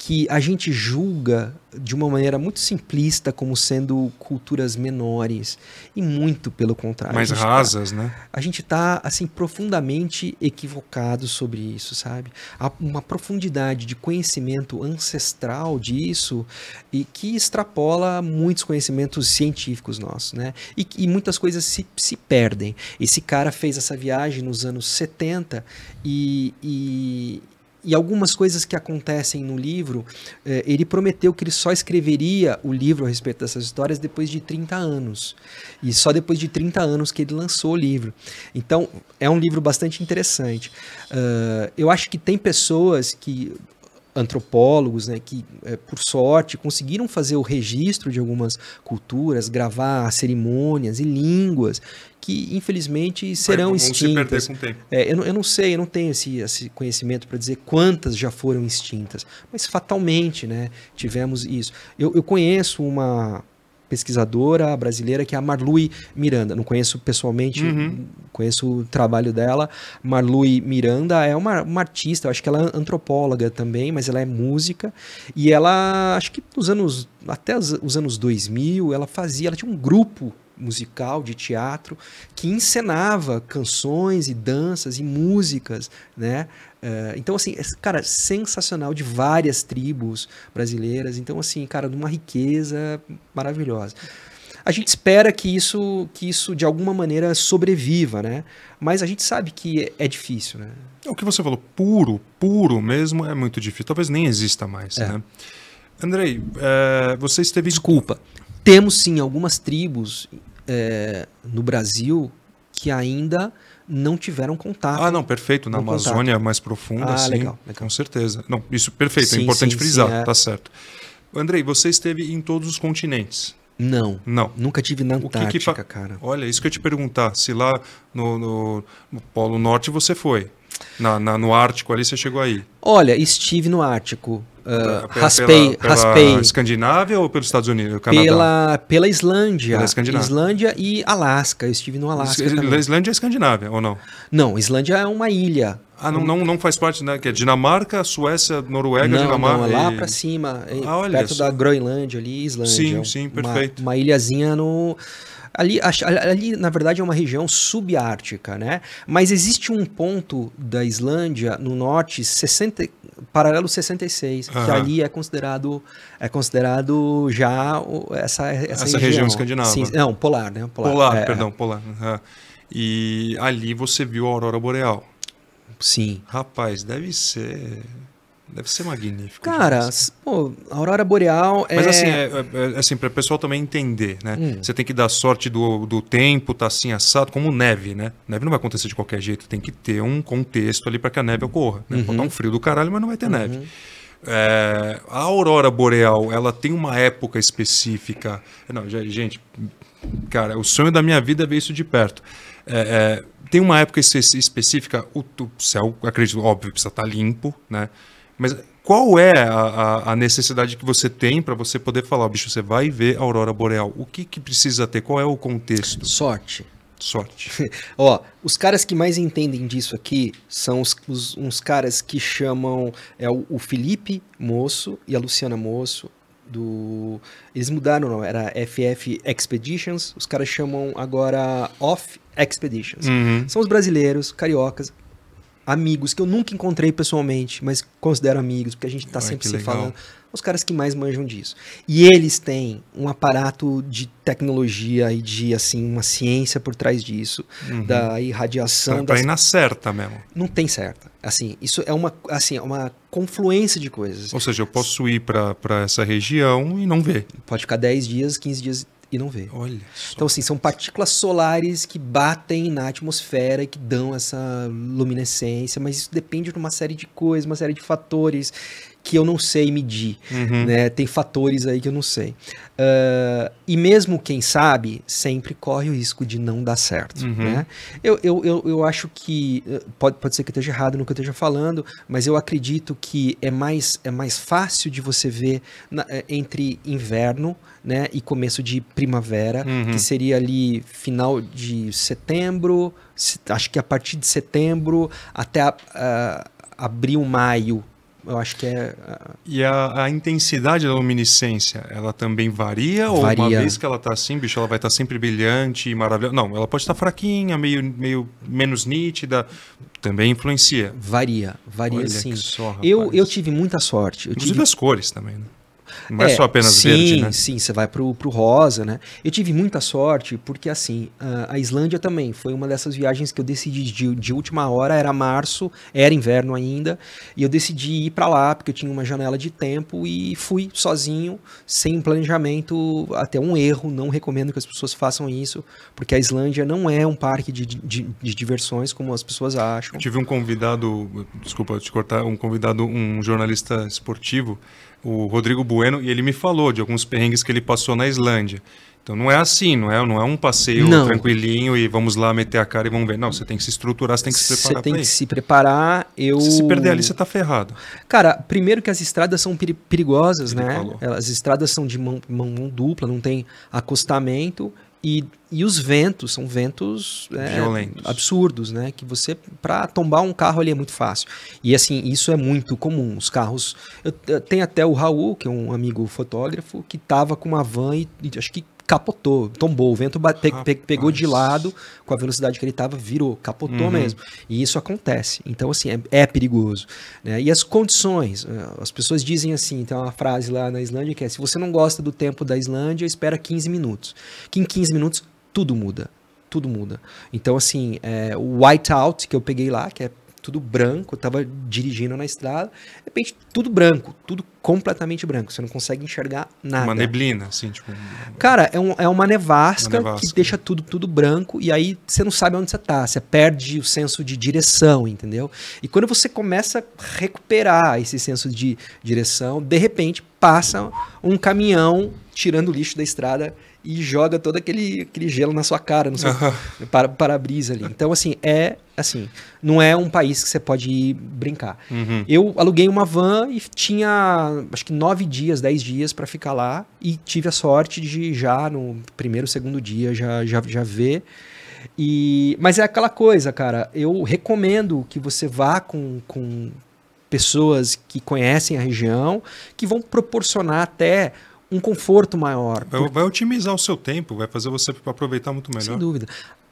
que a gente julga de uma maneira muito simplista como sendo culturas menores, e muito pelo contrário. Mais rasas, né? A gente está assim, profundamente equivocado sobre isso, sabe? Há uma profundidade de conhecimento ancestral disso e que extrapola muitos conhecimentos científicos nossos, né? E muitas coisas se perdem. Esse cara fez essa viagem nos anos 70 e algumas coisas que acontecem no livro, ele prometeu que ele só escreveria o livro a respeito dessas histórias depois de 30 anos. E só depois de 30 anos que ele lançou o livro. Então, é um livro bastante interessante. Eu acho que tem pessoas antropólogos, né, que, por sorte, conseguiram fazer o registro de algumas culturas, gravar cerimônias e línguas que, infelizmente, serão extintas. Se perder com o tempo. Eu não sei, eu não tenho esse conhecimento para dizer quantas já foram extintas, mas fatalmente, né, tivemos isso. Eu conheço uma pesquisadora brasileira que é a Marlui Miranda, não conheço pessoalmente, conheço o trabalho dela. Marlui Miranda é uma artista, eu acho que ela é antropóloga também, mas ela é música, e ela, acho que até os anos 2000, ela tinha um grupo musical de teatro que encenava canções e danças e músicas, né? Então, assim, cara, sensacional, de várias tribos brasileiras. Então, assim, cara, de uma riqueza maravilhosa. A gente espera que isso de alguma maneira sobreviva, né? Mas a gente sabe que é difícil, né? O que você falou, puro mesmo, é muito difícil. Talvez nem exista mais, né? Andrei, você esteve... Desculpa. Temos, sim, algumas tribos no Brasil que ainda não tiveram contato. Ah, não, perfeito. Na Amazônia contato. Mais profunda, sim. Legal. Com certeza. Não, isso perfeito, sim, é importante frisar, tá certo. Andrei, você esteve em todos os continentes. Não. Nunca tive na Antártica, cara. Olha, isso que eu ia te perguntar. Se lá no Polo Norte você foi. No Ártico ali você chegou aí. Olha, estive no Ártico. Raspei. Pela Escandinávia ou pelos Estados Unidos? Canadá? Pela Islândia. Islândia e Alasca. Eu estive no Alasca. Islândia é Escandinávia, ou não? Não, Islândia é uma ilha. Ah, não faz parte, né? Que é Dinamarca, Suécia, Noruega, Dinamarca. Não, é lá pra cima, perto da Groenlândia ali, Islândia. Sim, perfeito. Uma ilhazinha no... Ali, na verdade, é uma região subártica, né? Mas existe um ponto da Islândia, no norte, paralelo 66, que ali é considerado já essa região escandinava. Sim, não, polar, né? Polar. E ali você viu a aurora boreal. Sim. Rapaz, deve ser magnífico. Cara, pô, a aurora boreal Mas assim, para o pessoal também entender, né? Você tem que dar sorte do tempo, tá assim assado, como neve, né? Neve não vai acontecer de qualquer jeito, tem que ter um contexto ali para que a neve ocorra. Né? Pode dar um frio do caralho, mas não vai ter neve. A aurora boreal, ela tem uma época específica. Não, gente, cara, o sonho da minha vida é ver isso de perto. Tem uma época específica, o céu, acredito, óbvio, precisa estar limpo, né? Mas qual é a necessidade que você tem para você poder falar, bicho, você vai ver a aurora boreal? O que precisa ter? Qual é o contexto? Sorte. Ó, os caras que mais entendem disso aqui são uns caras que chamam o Felipe Moço e a Luciana Moço. Eles mudaram, não, era FF Expeditions, os caras chamam agora Off Expeditions. São os brasileiros, cariocas, amigos que eu nunca encontrei pessoalmente, mas considero amigos, porque a gente tá sempre se falando. Os caras que mais manjam disso. E eles têm um aparato de tecnologia e de, assim, uma ciência por trás disso, da irradiação. Pra ir na certa mesmo. Não tem certa. Assim, isso é uma confluência de coisas. Ou seja, eu posso ir para essa região e não ver. Pode ficar 10 dias, 15 dias e não ver. Olha só. Então, assim, são partículas solares que batem na atmosfera e que dão essa luminescência, mas isso depende de uma série de coisas, uma série de fatores que eu não sei medir, né? Tem fatores aí que eu não sei. E mesmo quem sabe, sempre corre o risco de não dar certo, né? Eu acho que, pode ser que eu esteja errado no que eu esteja falando, mas eu acredito que é mais fácil de você ver entre inverno, né, e começo de primavera, que seria ali final de setembro, acho que a partir de setembro até abril, maio, eu acho que é... E a intensidade da luminescência, ela também varia? Ou uma vez que ela está assim, bicho, ela vai estar sempre brilhante e maravilhosa? Não, ela pode estar fraquinha, meio menos nítida, também influencia. Varia Olha sim. só, Eu tive muita sorte. Inclusive as cores também, né? Não é só apenas verde, né? Sim, você vai pro rosa, né? Eu tive muita sorte porque, assim, a Islândia também foi uma dessas viagens que eu decidi de última hora, era março, era inverno ainda, e eu decidi ir para lá porque eu tinha uma janela de tempo e fui sozinho, sem planejamento, até um erro, não recomendo que as pessoas façam isso, porque a Islândia não é um parque de diversões como as pessoas acham. Eu tive um convidado, desculpa te cortar, um jornalista esportivo, o Rodrigo Bueno, e ele me falou de alguns perrengues que ele passou na Islândia. Então não é assim, não é um passeio tranquilinho e vamos lá meter a cara e vamos ver. Não, você tem que se estruturar, você tem que se preparar. Você tem que se preparar. Se se perder ali, você tá ferrado. Cara, primeiro que as estradas são perigosas, Ele né? falou. As estradas são de mão dupla, não tem acostamento. E os ventos são ventos violentos, absurdos, né? Que você, para tombar um carro ali é muito fácil. E assim, isso é muito comum. Os carros. Eu tenho até o Raul, que é um amigo fotógrafo, que tava com uma van e acho que capotou, tombou. O vento pegou de lado, com a velocidade que ele estava, virou, capotou mesmo. E isso acontece. Então, assim, é perigoso. Né? E as condições, as pessoas dizem assim, tem uma frase lá na Islândia que é: se você não gosta do tempo da Islândia, espera 15 minutos. Que em 15 minutos tudo muda. Tudo muda. Então, assim, o whiteout que eu peguei lá, que é tudo branco, eu tava dirigindo na estrada, de repente tudo branco, tudo completamente branco, você não consegue enxergar nada. Uma neblina, assim, tipo... Cara, é uma nevasca que deixa tudo branco e aí você não sabe onde você tá, você perde o senso de direção, entendeu? E quando você começa a recuperar esse senso de direção, de repente passa um caminhão tirando o lixo da estrada e joga todo aquele gelo na sua cara, no seu para-brisa ali. Então, assim, não é um país que você pode ir brincar. Eu aluguei uma van e tinha, acho que 9 dias, 10 dias para ficar lá e tive a sorte de já no primeiro, segundo dia já ver. Mas é aquela coisa, cara, eu recomendo que você vá com pessoas que conhecem a região, que vão proporcionar até um conforto maior. Vai otimizar o seu tempo, vai fazer você aproveitar muito melhor. Sem dúvida.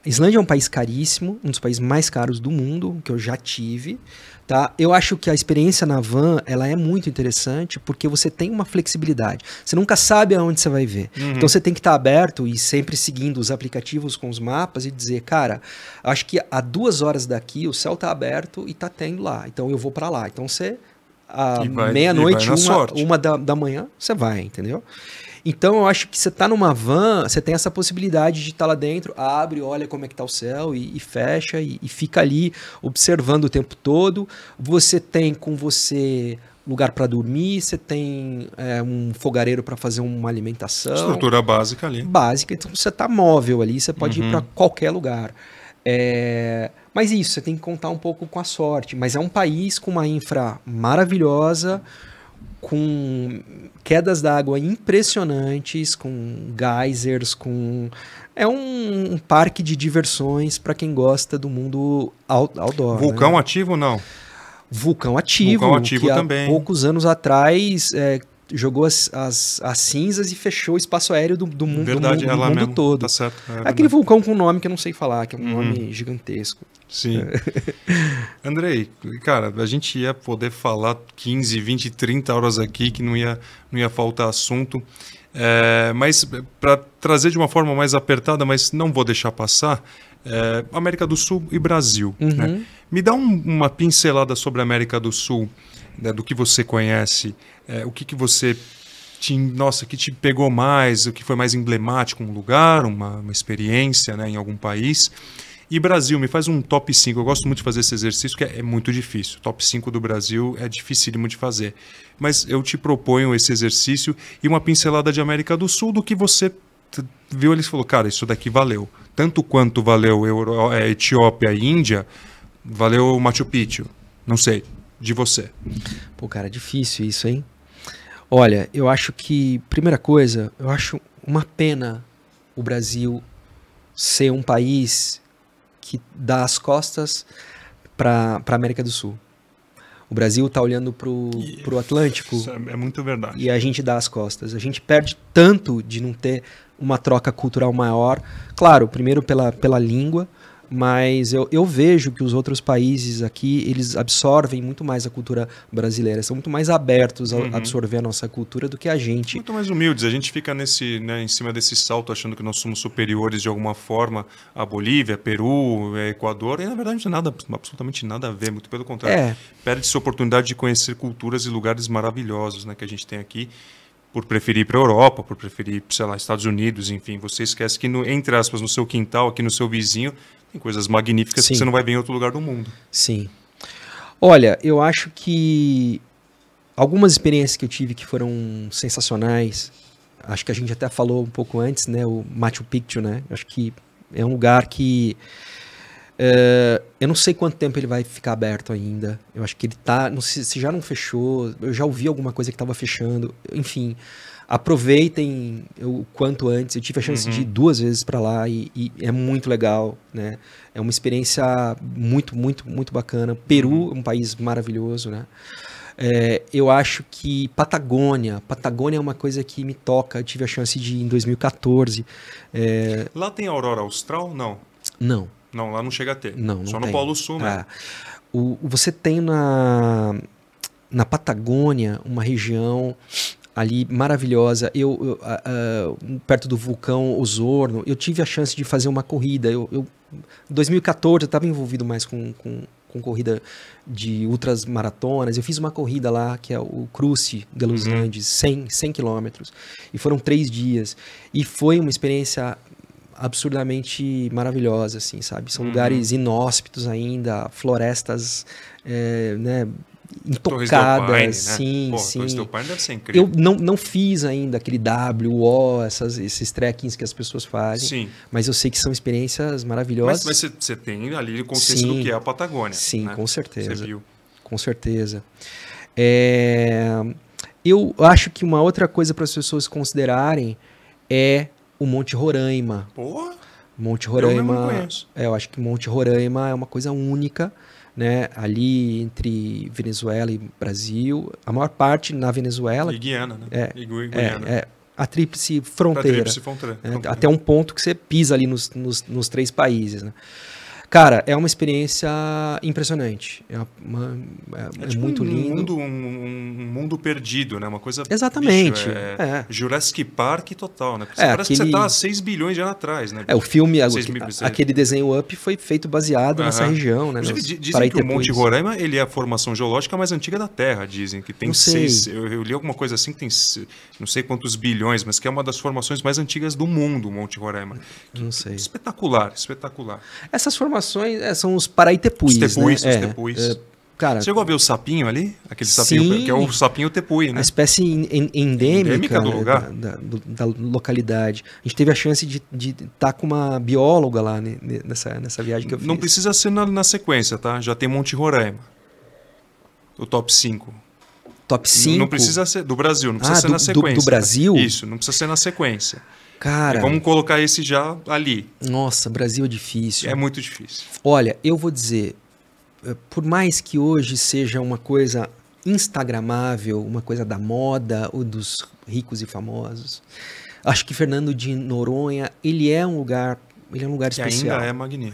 A Islândia é um país caríssimo, um dos países mais caros do mundo, que eu já tive. Tá? Eu acho que a experiência na van ela é muito interessante porque você tem uma flexibilidade. Você nunca sabe aonde você vai ver. Então você tem que estar aberto e sempre seguindo os aplicativos com os mapas e dizer, cara, acho que a 2 horas daqui o céu está aberto e está tendo lá. Então eu vou para lá. Então você, à meia-noite, 1 da manhã, você vai, entendeu? Então eu acho que você tá numa van, você tem essa possibilidade de estar lá dentro, abre, olha como é que tá o céu e fecha e fica ali observando o tempo todo. Você tem com você lugar para dormir, você tem um fogareiro para fazer uma alimentação. Estrutura básica ali. Básica, então você tá móvel ali, você pode ir para qualquer lugar. Mas isso, você tem que contar um pouco com a sorte. Mas é um país com uma infra maravilhosa, com quedas d'água impressionantes, com geysers, é um parque de diversões para quem gosta do mundo outdoor. Vulcão ativo ou não? Vulcão ativo que também. Há poucos anos atrás jogou as cinzas e fechou o espaço aéreo do mundo todo. Tá certo, aquele vulcão com nome que eu não sei falar, que é um nome gigantesco. Sim. Andrei, cara, a gente ia poder falar 15, 20, 30 horas aqui que não ia faltar assunto. Mas para trazer de uma forma mais apertada, mas não vou deixar passar, América do Sul e Brasil. Né? Me dá uma pincelada sobre a América do Sul, né, do que você conhece, o que você que te pegou mais, o que foi mais emblemático, um lugar, uma experiência, né, em algum país. E Brasil, me faz um top 5. Eu gosto muito de fazer esse exercício, que é muito difícil. Top 5 do Brasil é dificílimo de fazer. Mas eu te proponho esse exercício e uma pincelada de América do Sul do que você viu. Ele falou, cara, isso daqui valeu. Tanto quanto valeu Etiópia e Índia, valeu Machu Picchu. Não sei, de você. Pô, cara, difícil isso, hein? Olha, eu acho que, primeira coisa, eu acho uma pena o Brasil ser um país que dá as costas para a América do Sul. O Brasil está olhando para o Atlântico. Isso é muito verdade. E a gente dá as costas. A gente perde tanto de não ter uma troca cultural maior. Claro, primeiro pela língua, mas eu vejo que os outros países aqui, eles absorvem muito mais a cultura brasileira, são muito mais abertos a absorver a nossa cultura do que a gente. Muito mais humildes, a gente fica em cima desse salto achando que nós somos superiores de alguma forma a Bolívia, Peru, Equador, e na verdade não tem nada, absolutamente nada a ver, muito pelo contrário. Perde-se a oportunidade de conhecer culturas e lugares maravilhosos, né, que a gente tem aqui, por preferir ir para a Europa, por preferir, sei lá, Estados Unidos, enfim, você esquece que, entre aspas, no seu quintal, aqui no seu vizinho, tem coisas magníficas que você não vai ver em outro lugar do mundo. Sim. Olha, eu acho que algumas experiências que eu tive que foram sensacionais, acho que a gente até falou um pouco antes, né, o Machu Picchu, né, acho que é um lugar que eu não sei quanto tempo ele vai ficar aberto ainda, eu acho que ele tá, não sei se já não fechou, eu já ouvi alguma coisa que estava fechando, enfim, aproveitem o quanto antes. Eu tive a chance de ir 2 vezes para lá e é muito legal, né? É uma experiência muito, muito, muito bacana. Peru é um país maravilhoso, né? Eu acho que Patagônia é uma coisa que me toca. Eu tive a chance de ir em 2014. Lá tem aurora austral? Não. Não, lá não chega a ter. Não Só tem. no Polo Sul, né? Você tem na Patagônia uma região ali maravilhosa, perto do vulcão Osorno, eu tive a chance de fazer uma corrida, em 2014 eu estava envolvido mais com corrida de ultras maratonas, eu fiz uma corrida lá, que é o Cruce de los Andes, 100 quilômetros, e foram 3 dias, e foi uma experiência absurdamente maravilhosa, assim, sabe, são lugares inóspitos ainda, florestas, né, intocadas, sim. Torres del Paine deve ser incrível. Eu não fiz ainda aquele WO, esses trekkings que as pessoas fazem, sim, mas eu sei que são experiências maravilhosas. Mas você tem ali o consciência do que é a Patagônia. Sim, né? com certeza. Você viu. Com certeza. Eu acho que uma outra coisa para as pessoas considerarem é o Monte Roraima. Monte Roraima, eu não conheço. Eu acho que Monte Roraima é uma coisa única, né? Ali entre Venezuela e Brasil, a maior parte na Venezuela. E Guiana, né? E Guiana. A tríplice fronteira. Até um ponto que você pisa ali nos 3 países, né? Cara, é uma experiência impressionante. É tipo muito lindo. Um mundo perdido, né? Uma coisa... Exatamente. Bicho, Jurassic Park total, né? Parece que você está há 6 bilhões de anos atrás, né? O filme, aquele desenho Up foi feito baseado nessa região, né? Dizem que o Monte Roraima ele é a formação geológica mais antiga da Terra, dizem. Que tem 6... Eu li alguma coisa assim que tem não sei quantos bilhões, mas que é uma das formações mais antigas do mundo, o Monte Roraima. Não sei. Espetacular. Essas formações são os Paraitepuis, os tepuis. Cara, chegou a ver o sapinho ali? Aquele sapinho, que é o sapinho tepui, né? A espécie endêmica do lugar. Da localidade. A gente teve a chance de estar com uma bióloga lá nessa viagem que eu fiz. Não precisa ser na sequência, tá? Já tem Monte Roraima. O top 5. Top 5? Não precisa ser do Brasil, não precisa ser na sequência. Do Brasil? Isso, não precisa ser na sequência. Cara, vamos colocar esse já ali. Nossa, Brasil é difícil. É muito difícil. Olha, eu vou dizer, por mais que hoje seja uma coisa instagramável, uma coisa da moda ou dos ricos e famosos, acho que Fernando de Noronha, ele é um lugar especial.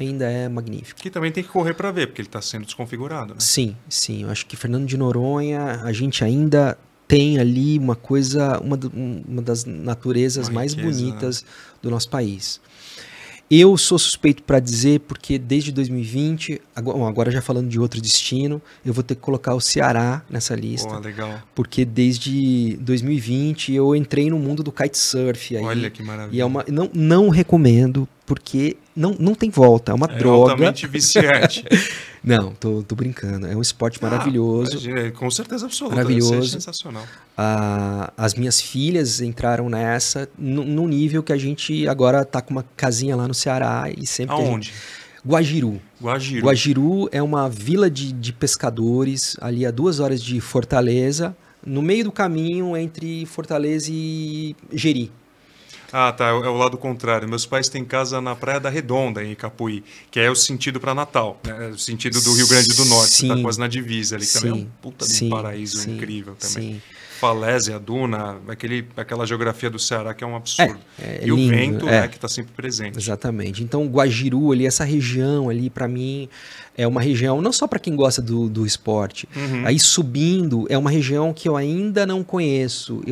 Ainda é magnífico. Que também tem que correr para ver, porque ele está sendo desconfigurado, né? Sim. Eu acho que Fernando de Noronha, a gente ainda tem ali uma das naturezas mais bonitas do nosso país. Eu sou suspeito para dizer, porque desde 2020, agora já falando de outro destino, eu vou ter que colocar o Ceará nessa lista. Legal. Porque desde 2020 eu entrei no mundo do kitesurf. Olha que maravilha. E não recomendo, porque não tem volta, é uma droga. É altamente viciante. Não, tô brincando. É um esporte maravilhoso. Com certeza absoluta. Maravilhoso. Deve ser sensacional. As minhas filhas entraram nessa num nível que a gente agora tá com uma casinha lá no Ceará e sempre. Aonde? Guajiru. Guajiru é uma vila de pescadores ali a 2 horas de Fortaleza, no meio do caminho entre Fortaleza e Jeri. Ah, tá. É o lado contrário. Meus pais têm casa na Praia da Redonda, em Icapuí, que é o sentido para Natal, né? O sentido do Rio Grande do Norte. Você tá Sim. quase na divisa ali. Também é um Sim, puta de um sim, paraíso sim, incrível também. sim. Falésia, Duna, aquela geografia do Ceará que é um absurdo. É E o lindo, vento, né, que está sempre presente. Exatamente. Então, Guajiru ali, essa região ali, para mim, é uma região, não só para quem gosta do esporte. Aí subindo, é uma região que eu ainda não conheço,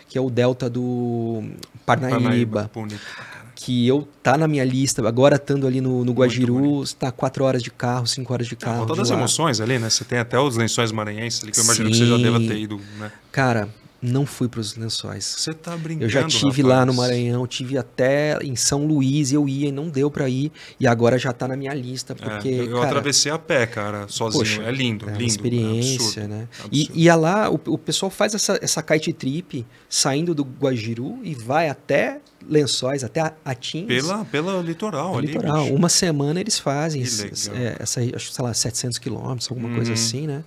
que é o delta do Parnaíba. Bonito pra caralho. Que tá na minha lista, agora estando ali no Guajiru, bonito. está 4 horas de carro, 5 horas de carro. Volta de das lá. emoções ali, né? Você tem até os Lençóis Maranhenses ali, que eu imagino que você já Sim. deva ter ido, né? Cara, não fui para os Lençóis. Você tá brincando, Eu já tive lá no Maranhão, tive até em São Luís, eu ia e não deu pra ir, e agora já tá na minha lista, porque, eu cara, atravessei a pé, cara, sozinho. poxa, É lindo, é uma lindo. experiência, É absurdo, né? absurdo. E lá, o pessoal faz essa kite trip, saindo do Guajiru e vai até Lençóis, até Atins. Pela litoral ali, litoral. bicho. Uma semana eles fazem Que legal. acho, sei lá, 700 quilômetros, alguma coisa assim, né?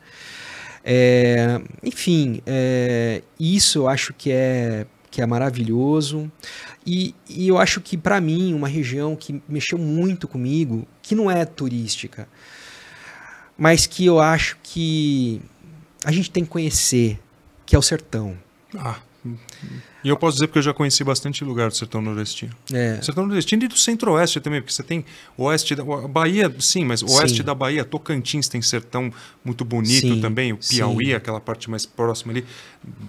Enfim, isso eu acho que é maravilhoso. E eu acho que, para mim, uma região que mexeu muito comigo, que não é turística, mas que eu acho que a gente tem que conhecer, que é o sertão. E eu posso dizer porque eu já conheci bastante lugar do sertão nordestino. Sertão nordestino e do centro-oeste também, porque você tem oeste da Bahia, sim, mas oeste da Bahia, Tocantins tem sertão muito bonito Sim, também, o Piauí, sim. aquela parte mais próxima ali,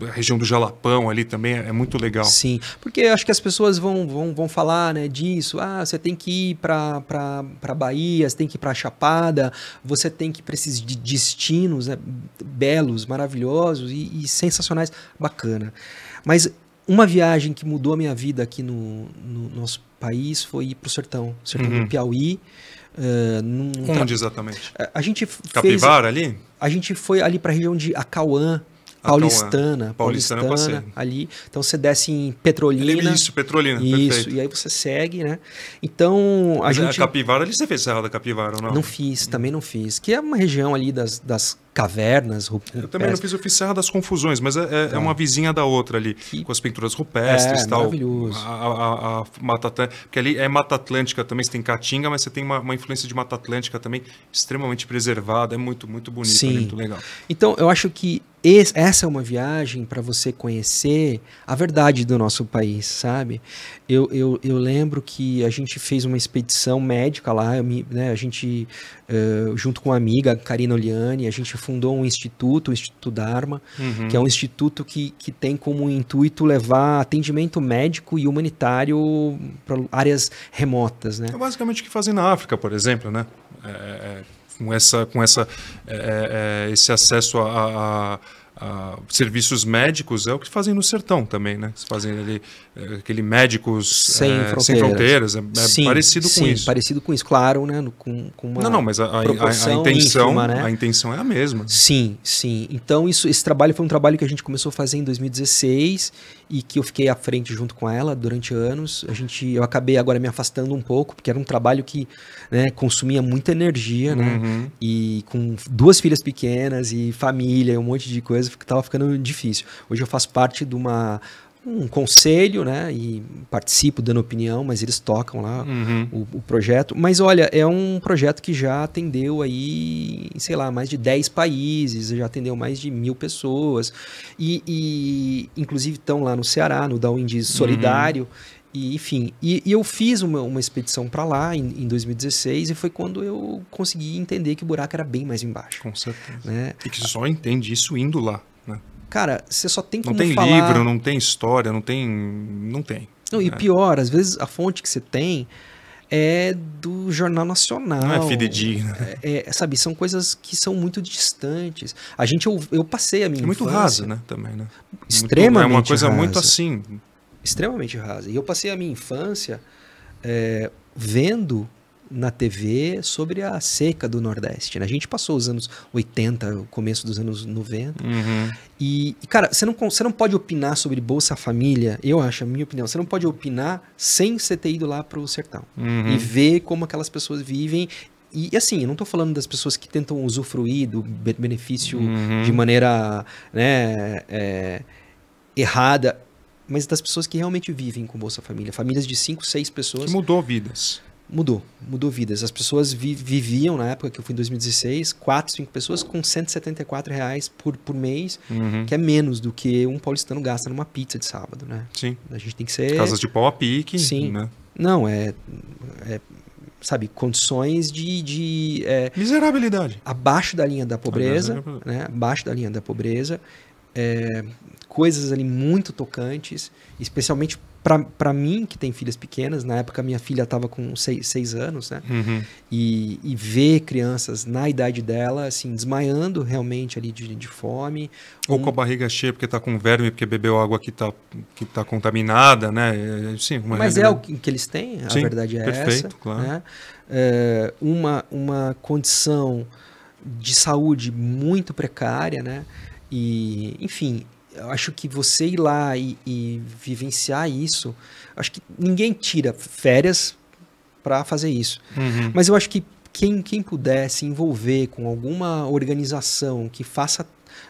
a região do Jalapão ali também é muito legal. Sim, porque eu acho que as pessoas vão falar, né, disso, você tem que ir para Bahia, você tem que ir para Chapada, você tem que ir para esses destinos, né, belos, maravilhosos e sensacionais, bacana. Mas uma viagem que mudou a minha vida aqui no nosso país foi ir para o sertão do Piauí. Onde exatamente? A gente Capivara ali? A gente foi ali para a região de Acauã, Paulistana ali. Então você desce em Petrolina. Isso, Petrolina, isso, perfeito. e aí você segue, né? Então a gente... A Capivara ali, você fez Serra da Capivara ou não? Não fiz, também não fiz. Que é uma região ali das cavernas rupestres. Eu também não fiz, eu fiz Serra das Confusões, mas é uma vizinha da outra ali, com as pinturas rupestres e tal. Maravilhoso. A Mata Atlântica, porque ali é Mata Atlântica também, você tem Caatinga, mas você tem uma influência de Mata Atlântica também extremamente preservada, é muito, muito bonito, Sim. muito legal. Então, eu acho que essa é uma viagem para você conhecer a verdade do nosso país, sabe? Eu lembro que a gente fez uma expedição médica lá, a gente, junto com uma amiga, Karina Oliani, a gente fundou um instituto, o Instituto Dharma, que é um instituto que tem como intuito levar atendimento médico e humanitário para áreas remotas, né? É basicamente o que fazem na África, por exemplo, né? Com esse acesso a serviços médicos é o que fazem no sertão também, né? Eles fazem ali aquele médicos sem fronteiras, sim, parecido com isso. Parecido com isso, claro, né? Com uma não, mas a intenção, ínfima, né? A intenção é a mesma. Sim. Então esse trabalho foi um trabalho que a gente começou a fazer em 2016 e que eu fiquei à frente junto com ela durante anos. Eu acabei agora me afastando um pouco, porque era um trabalho que, né, consumia muita energia, né? E com 2 filhas pequenas e família, um monte de coisa, estava ficando difícil. Hoje eu faço parte de um conselho, né, e participo dando opinião, mas eles tocam lá o projeto. Mas olha, é um projeto que já atendeu aí, sei lá, mais de 10 países, já atendeu mais de 1.000 pessoas, e inclusive estão lá no Ceará, no Down Indies Solidário, e enfim, e eu fiz uma expedição para lá em 2016 e foi quando eu consegui entender que o buraco era bem mais embaixo. Com certeza. Né? E que só entende isso indo lá, né? Cara, você só tem como falar... Não tem livro, não tem história, não tem... Não, e pior, às vezes a fonte que você tem é do Jornal Nacional. Não é fidedigna. Sabe, são coisas que são muito distantes. Eu passei a minha muito infância... rasa, né, também, né? Extremamente É uma coisa rasa. muito assim... Extremamente rasa. E eu passei a minha infância vendo na TV sobre a seca do Nordeste, né? A gente passou os anos 80, o começo dos anos 90. E cara, você não pode opinar sobre Bolsa Família, eu acho, a minha opinião, você não pode opinar sem você ter ido lá pro sertão. E ver como aquelas pessoas vivem. E assim, eu não estou falando das pessoas que tentam usufruir do benefício de maneira, né, errada. mas das pessoas que realmente vivem com Bolsa Família. Famílias de 5, 6 pessoas. Que mudou vidas. Mudou vidas. As pessoas viviam, na época que eu fui em 2016, 4, 5 pessoas com R$174 por mês, que é menos do que um paulistano gasta numa pizza de sábado, né? Sim. A gente tem que ser... Casas de pau a pique. Sim. Né? Não, sabe, condições miserabilidade. Abaixo da linha da pobreza, né? Abaixo da linha da pobreza. Coisas ali muito tocantes, especialmente para mim, que tem filhas pequenas. Na época, minha filha estava com 6 anos, né? E ver crianças na idade dela, assim, desmaiando realmente ali de fome. Ou com a barriga cheia porque está com verme, porque bebeu água que tá contaminada, né? Sim, mas é o que eles têm, a verdade é perfeito, essa. Claro. Né? Uma condição de saúde muito precária, né? E, enfim... Eu acho que você ir lá e vivenciar isso, acho que ninguém tira férias para fazer isso. Mas eu acho que quem puder se envolver com alguma organização que faça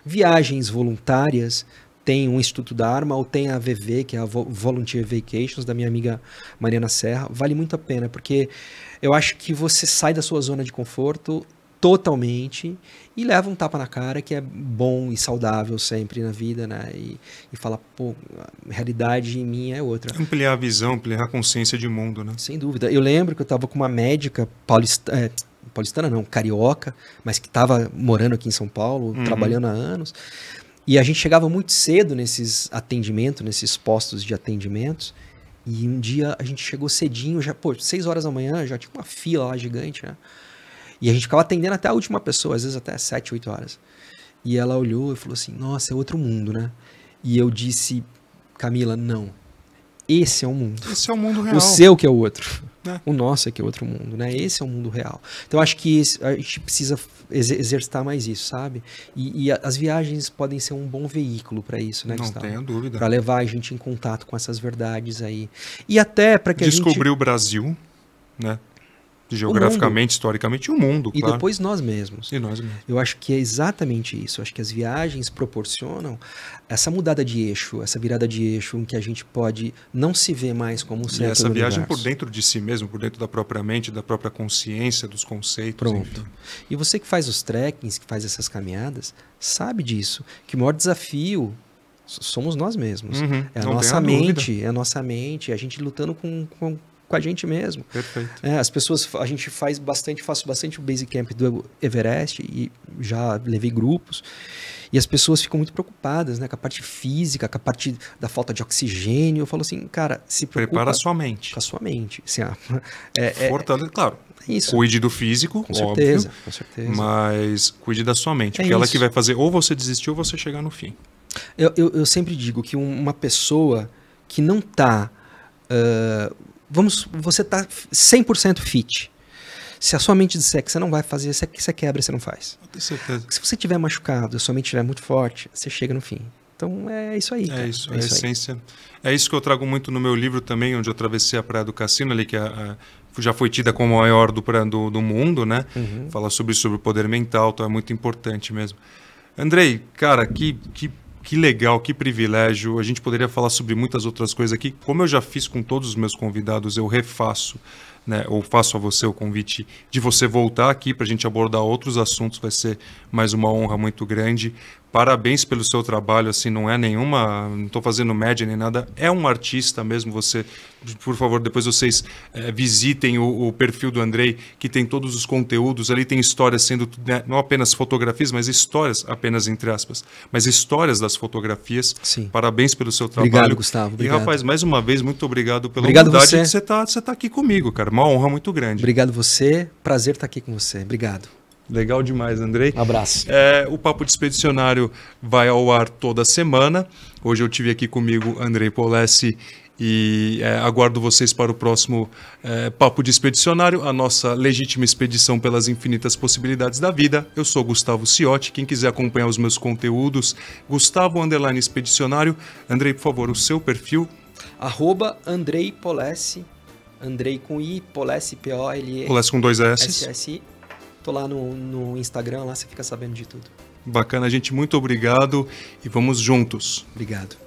viagens voluntárias, tem um Instituto Dharma ou tem a VV, que é a Volunteer Vacations, da minha amiga Mariana Serra, vale muito a pena, porque eu acho que você sai da sua zona de conforto totalmente e leva um tapa na cara, que é bom e saudável sempre na vida, né? E fala, pô, a realidade minha é outra. Ampliar a visão, ampliar a consciência de mundo, né? Sem dúvida. Eu lembro que eu estava com uma médica paulistana não, carioca, mas que estava morando aqui em São Paulo, trabalhando há anos, e a gente chegava muito cedo nesses atendimentos, nesses postos de atendimentos, e um dia a gente chegou cedinho, já, 6 horas da manhã, já tinha uma fila lá gigante, né? E a gente ficava atendendo até a última pessoa, às vezes até 7, 8 horas. E ela olhou e falou assim, nossa, é outro mundo, né? E eu disse, Camila, não. Esse é o mundo. Esse é o mundo real. O seu que é o outro. O nosso é que é outro mundo, né? Esse é o mundo real. Então, acho que a gente precisa exercitar mais isso, sabe? E as viagens podem ser um bom veículo para isso, né, Gustavo? Não tenha dúvida. Para levar a gente em contato com essas verdades aí. E até para que descobrir o Brasil, né? Geograficamente, historicamente, o mundo, e claro. depois nós mesmos. E nós mesmos. Eu acho que é exatamente isso. Eu acho que as viagens proporcionam essa mudada de eixo, essa virada de eixo em que a gente pode não se ver mais como um centro do universo. E essa viagem por dentro de si mesmo, por dentro da própria mente, da própria consciência, dos conceitos. Pronto. Enfim. E você que faz os trekkings, que faz essas caminhadas, sabe disso. Que o maior desafio somos nós mesmos. É a nossa mente, a gente lutando com a gente mesmo. Perfeito. As pessoas, faço bastante o Base Camp do Everest e já levei grupos, e as pessoas ficam muito preocupadas, né, com a parte física, com a parte da falta de oxigênio. Eu falo assim, cara, se preocupa... Prepara a sua mente. Com a sua mente. Assim, Fortaleza, claro. Isso. Cuide do físico, com certeza, óbvio, com certeza. Mas cuide da sua mente, porque ela que vai fazer ou você desistir ou você chegar no fim. Eu sempre digo que uma pessoa que não está... você está 100% fit. Se a sua mente disser que você não vai fazer, você quebra, você não faz. Com certeza. Se você estiver machucado, a sua mente estiver muito forte, você chega no fim. Então é isso aí. É isso, é a essência. É isso que eu trago muito no meu livro também, onde eu atravessei a Praia do Cassino, ali, que já foi tida como a maior do mundo, né? Fala sobre o poder mental, então é muito importante mesmo. Andrei, cara, que legal, que privilégio. A gente poderia falar sobre muitas outras coisas aqui. Como eu já fiz com todos os meus convidados, eu refaço, né, ou faço a você o convite de você voltar aqui para a gente abordar outros assuntos. Vai ser mais uma honra muito grande. Parabéns pelo seu trabalho, assim, não estou fazendo média nem nada, é um artista mesmo. Você, por favor, depois vocês visitem o perfil do Andrei, que tem todos os conteúdos, ali tem histórias sendo, né, não apenas fotografias, mas histórias, apenas entre aspas, mas histórias das fotografias. Sim. Parabéns pelo seu trabalho. Obrigado, Gustavo. Obrigado. E, rapaz, mais uma vez, muito obrigado pela obrigado humildade você. de você tá aqui comigo, cara, uma honra muito grande. Obrigado você, prazer estar aqui com você, obrigado. Legal demais, Andrei. Abraço. O Papo de Expedicionário vai ao ar toda semana. Hoje eu tive aqui comigo Andrei Polessi e aguardo vocês para o próximo Papo de Expedicionário, a nossa legítima expedição pelas infinitas possibilidades da vida. Eu sou Gustavo Ciotti. Quem quiser acompanhar os meus conteúdos, Gustavo_Expedicionário. Andrei, por favor, o seu perfil. @Andrei Polessi. Andrei com I, Polessi, P-O-L-E. Polessi com 2 S. S-S-I. Tô lá no Instagram, lá você fica sabendo de tudo. Bacana, gente. Muito obrigado e vamos juntos. Obrigado.